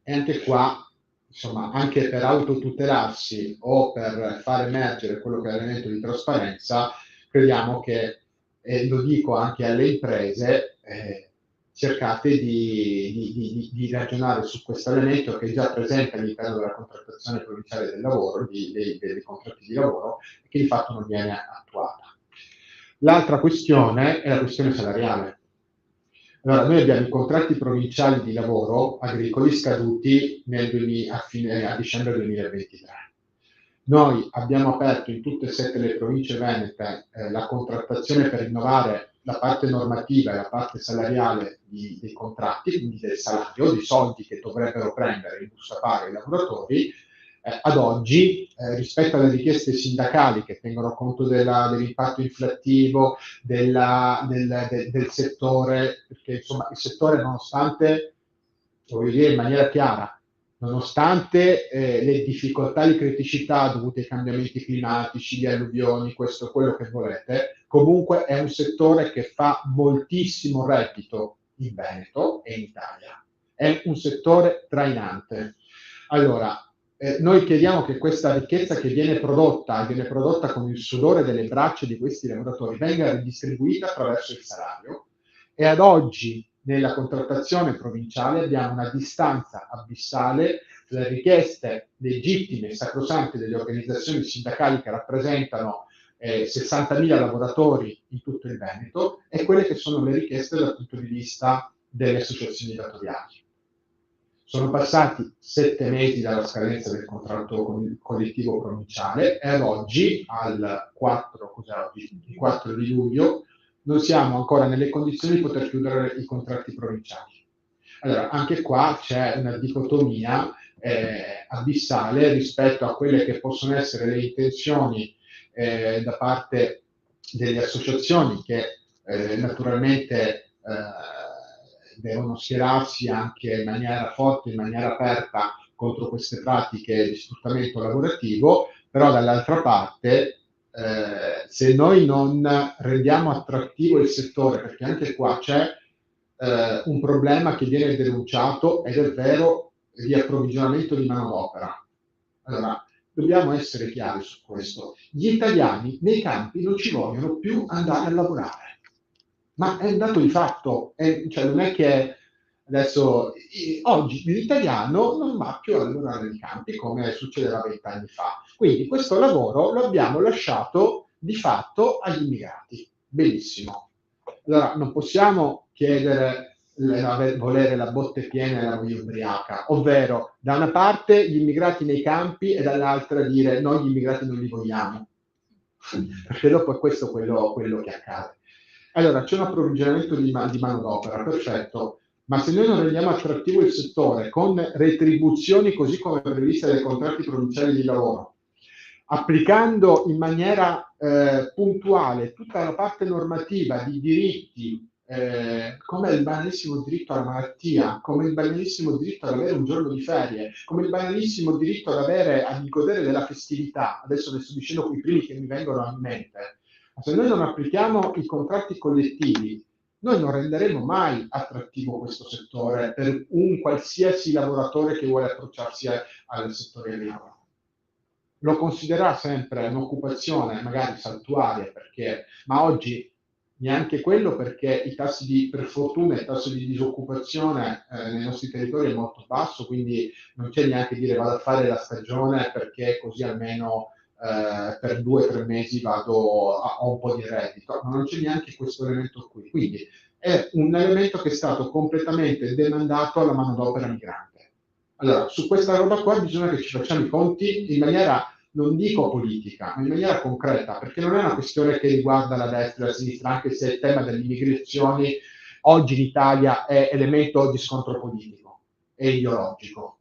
E anche qua, insomma, anche per autotutelarsi o per far emergere quello che è l'elemento di trasparenza, crediamo che, lo dico anche alle imprese, cercate di ragionare su questo elemento che è già presente all'interno della contrattazione provinciale del lavoro, dei contratti di lavoro, e che di fatto non viene attuata. L'altra questione è la questione salariale. Allora, noi abbiamo i contratti provinciali di lavoro agricoli scaduti a dicembre 2023. Noi abbiamo aperto in tutte e 7 le province venete la contrattazione per rinnovare la parte normativa e la parte salariale dei contratti, quindi del salario, dei soldi che dovrebbero prendere in busta paga i lavoratori. Ad oggi, rispetto alle richieste sindacali che tengono conto dell'impatto inflattivo del settore, perché insomma il settore, nonostante, voglio dire in maniera chiara, nonostante le difficoltà di criticità dovute ai cambiamenti climatici, le alluvioni, questo quello che volete, comunque è un settore che fa moltissimo reddito in Veneto e in Italia. È un settore trainante. Allora, noi chiediamo che questa ricchezza che viene prodotta con il sudore delle braccia di questi lavoratori, venga ridistribuita attraverso il salario, e ad oggi nella contrattazione provinciale abbiamo una distanza abissale le richieste legittime e sacrosante delle organizzazioni sindacali che rappresentano 60.000 lavoratori in tutto il Veneto e quelle che sono le richieste dal punto di vista delle associazioni datoriali. Sono passati 7 mesi dalla scadenza del contratto collettivo provinciale e ad oggi, il 4 di luglio, non siamo ancora nelle condizioni di poter chiudere i contratti provinciali. Allora, anche qua c'è una dicotomia abissale rispetto a quelle che possono essere le intenzioni da parte delle associazioni che naturalmente devono schierarsi anche in maniera forte, in maniera aperta contro queste pratiche di sfruttamento lavorativo, però dall'altra parte se noi non rendiamo attrattivo il settore, perché anche qua c'è un problema che viene denunciato ed è vero di approvvigionamento di manodopera. Allora, dobbiamo essere chiari su questo. Gli italiani nei campi non ci vogliono più andare a lavorare, ma è un dato di fatto, cioè non è che adesso, oggi l'italiano non va più a lavorare nei campi come succedeva 20 anni fa. Quindi questo lavoro lo abbiamo lasciato di fatto agli immigrati. Benissimo. Allora, non possiamo chiedere volere la botte piena e la voglia ubriaca, ovvero da una parte gli immigrati nei campi e dall'altra dire noi gli immigrati non li vogliamo, perché dopo è questo quello che accade. Allora c'è un approvvigionamento di manodopera, perfetto, ma se noi non rendiamo attrattivo il settore con retribuzioni così come previste dai contratti provinciali di lavoro, applicando in maniera puntuale tutta la parte normativa di diritti, come il banalissimo diritto alla malattia, come il banalissimo diritto ad avere un giorno di ferie, come il banalissimo diritto a godere della festività. Adesso ne sto dicendo i primi che mi vengono in mente. Ma se noi non applichiamo i contratti collettivi, noi non renderemo mai attrattivo questo settore per un qualsiasi lavoratore che vuole approcciarsi al settore agricolo. Lo considererà sempre un'occupazione magari saltuaria, ma oggi neanche quello, perché per fortuna il tasso di disoccupazione nei nostri territori è molto basso, quindi non c'è neanche dire vado a fare la stagione perché così almeno per 2 o 3 mesi ho un po' di reddito, ma non c'è neanche questo elemento qui. Quindi è un elemento che è stato completamente demandato alla manodopera migrante. Allora, su questa roba qua bisogna che ci facciamo i conti in maniera, non dico politica, ma in maniera concreta, perché non è una questione che riguarda la destra e la sinistra, anche se il tema delle immigrazioni oggi in Italia è elemento di scontro politico e ideologico.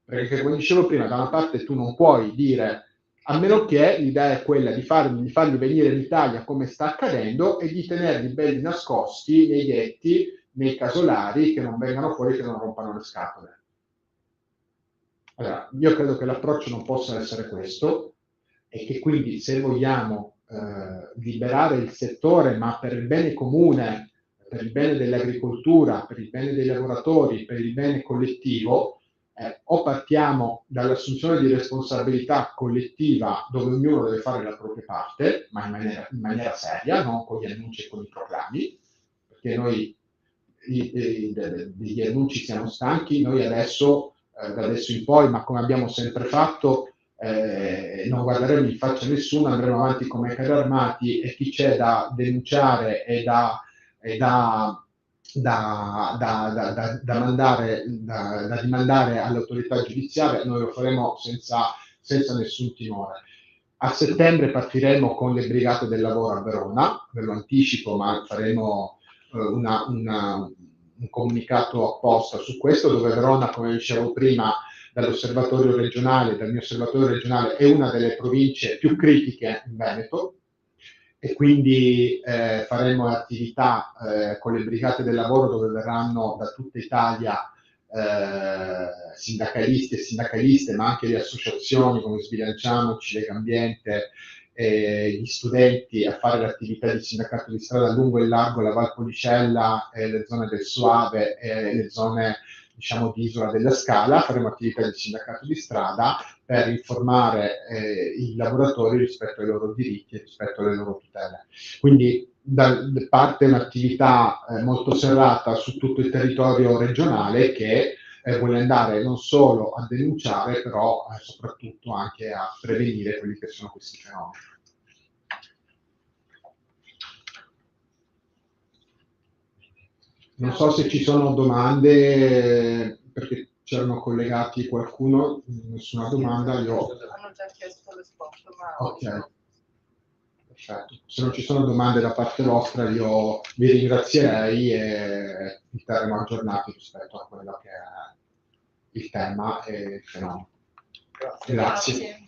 Perché, come dicevo prima, da una parte tu non puoi dire, a meno che l'idea è quella di farli venire in Italia come sta accadendo e di tenerli belli nascosti nei ghetti, nei casolari, che non vengano fuori, che non rompano le scatole. Allora, io credo che l'approccio non possa essere questo e che quindi se vogliamo liberare il settore, ma per il bene comune, per il bene dell'agricoltura, per il bene dei lavoratori, per il bene collettivo, o partiamo dall'assunzione di responsabilità collettiva dove ognuno deve fare la propria parte, ma in maniera seria, non con gli annunci e con i proclami, perché noi degli annunci siamo stanchi, noi adesso, da adesso in poi, ma come abbiamo sempre fatto, non guarderemo in faccia a nessuno, andremo avanti come carri armati e chi c'è da denunciare e da dimandare all'autorità giudiziaria, noi lo faremo senza nessun timore. A settembre partiremo con le brigate del lavoro a Verona, ve lo anticipo, ma faremo un comunicato apposta su questo, dove Verona, come dicevo prima, dal mio osservatorio regionale, è una delle province più critiche in Veneto, e quindi faremo attività con le brigate del lavoro dove verranno da tutta Italia sindacalisti e sindacaliste, ma anche le associazioni come Sbilanciamoci, Legambiente, gli studenti a fare l'attività di sindacato di strada lungo e largo la Valpolicella, le zone del Soave e le zone diciamo di Isola della Scala. Faremo attività di sindacato di strada per informare i lavoratori rispetto ai loro diritti e rispetto alle loro tutele. Quindi parte un'attività molto serrata su tutto il territorio regionale che vuole andare non solo a denunciare, però soprattutto anche a prevenire quelli che sono questi fenomeni. Non so se ci sono domande, perché c'erano collegati qualcuno, nessuna domanda, io... Hanno già chiesto risposta, ma... Ok, perfetto. Se non ci sono domande da parte vostra, io vi ringrazierei e vi terremo aggiornati rispetto a quello che è il tema e il fenomeno. Grazie. Grazie.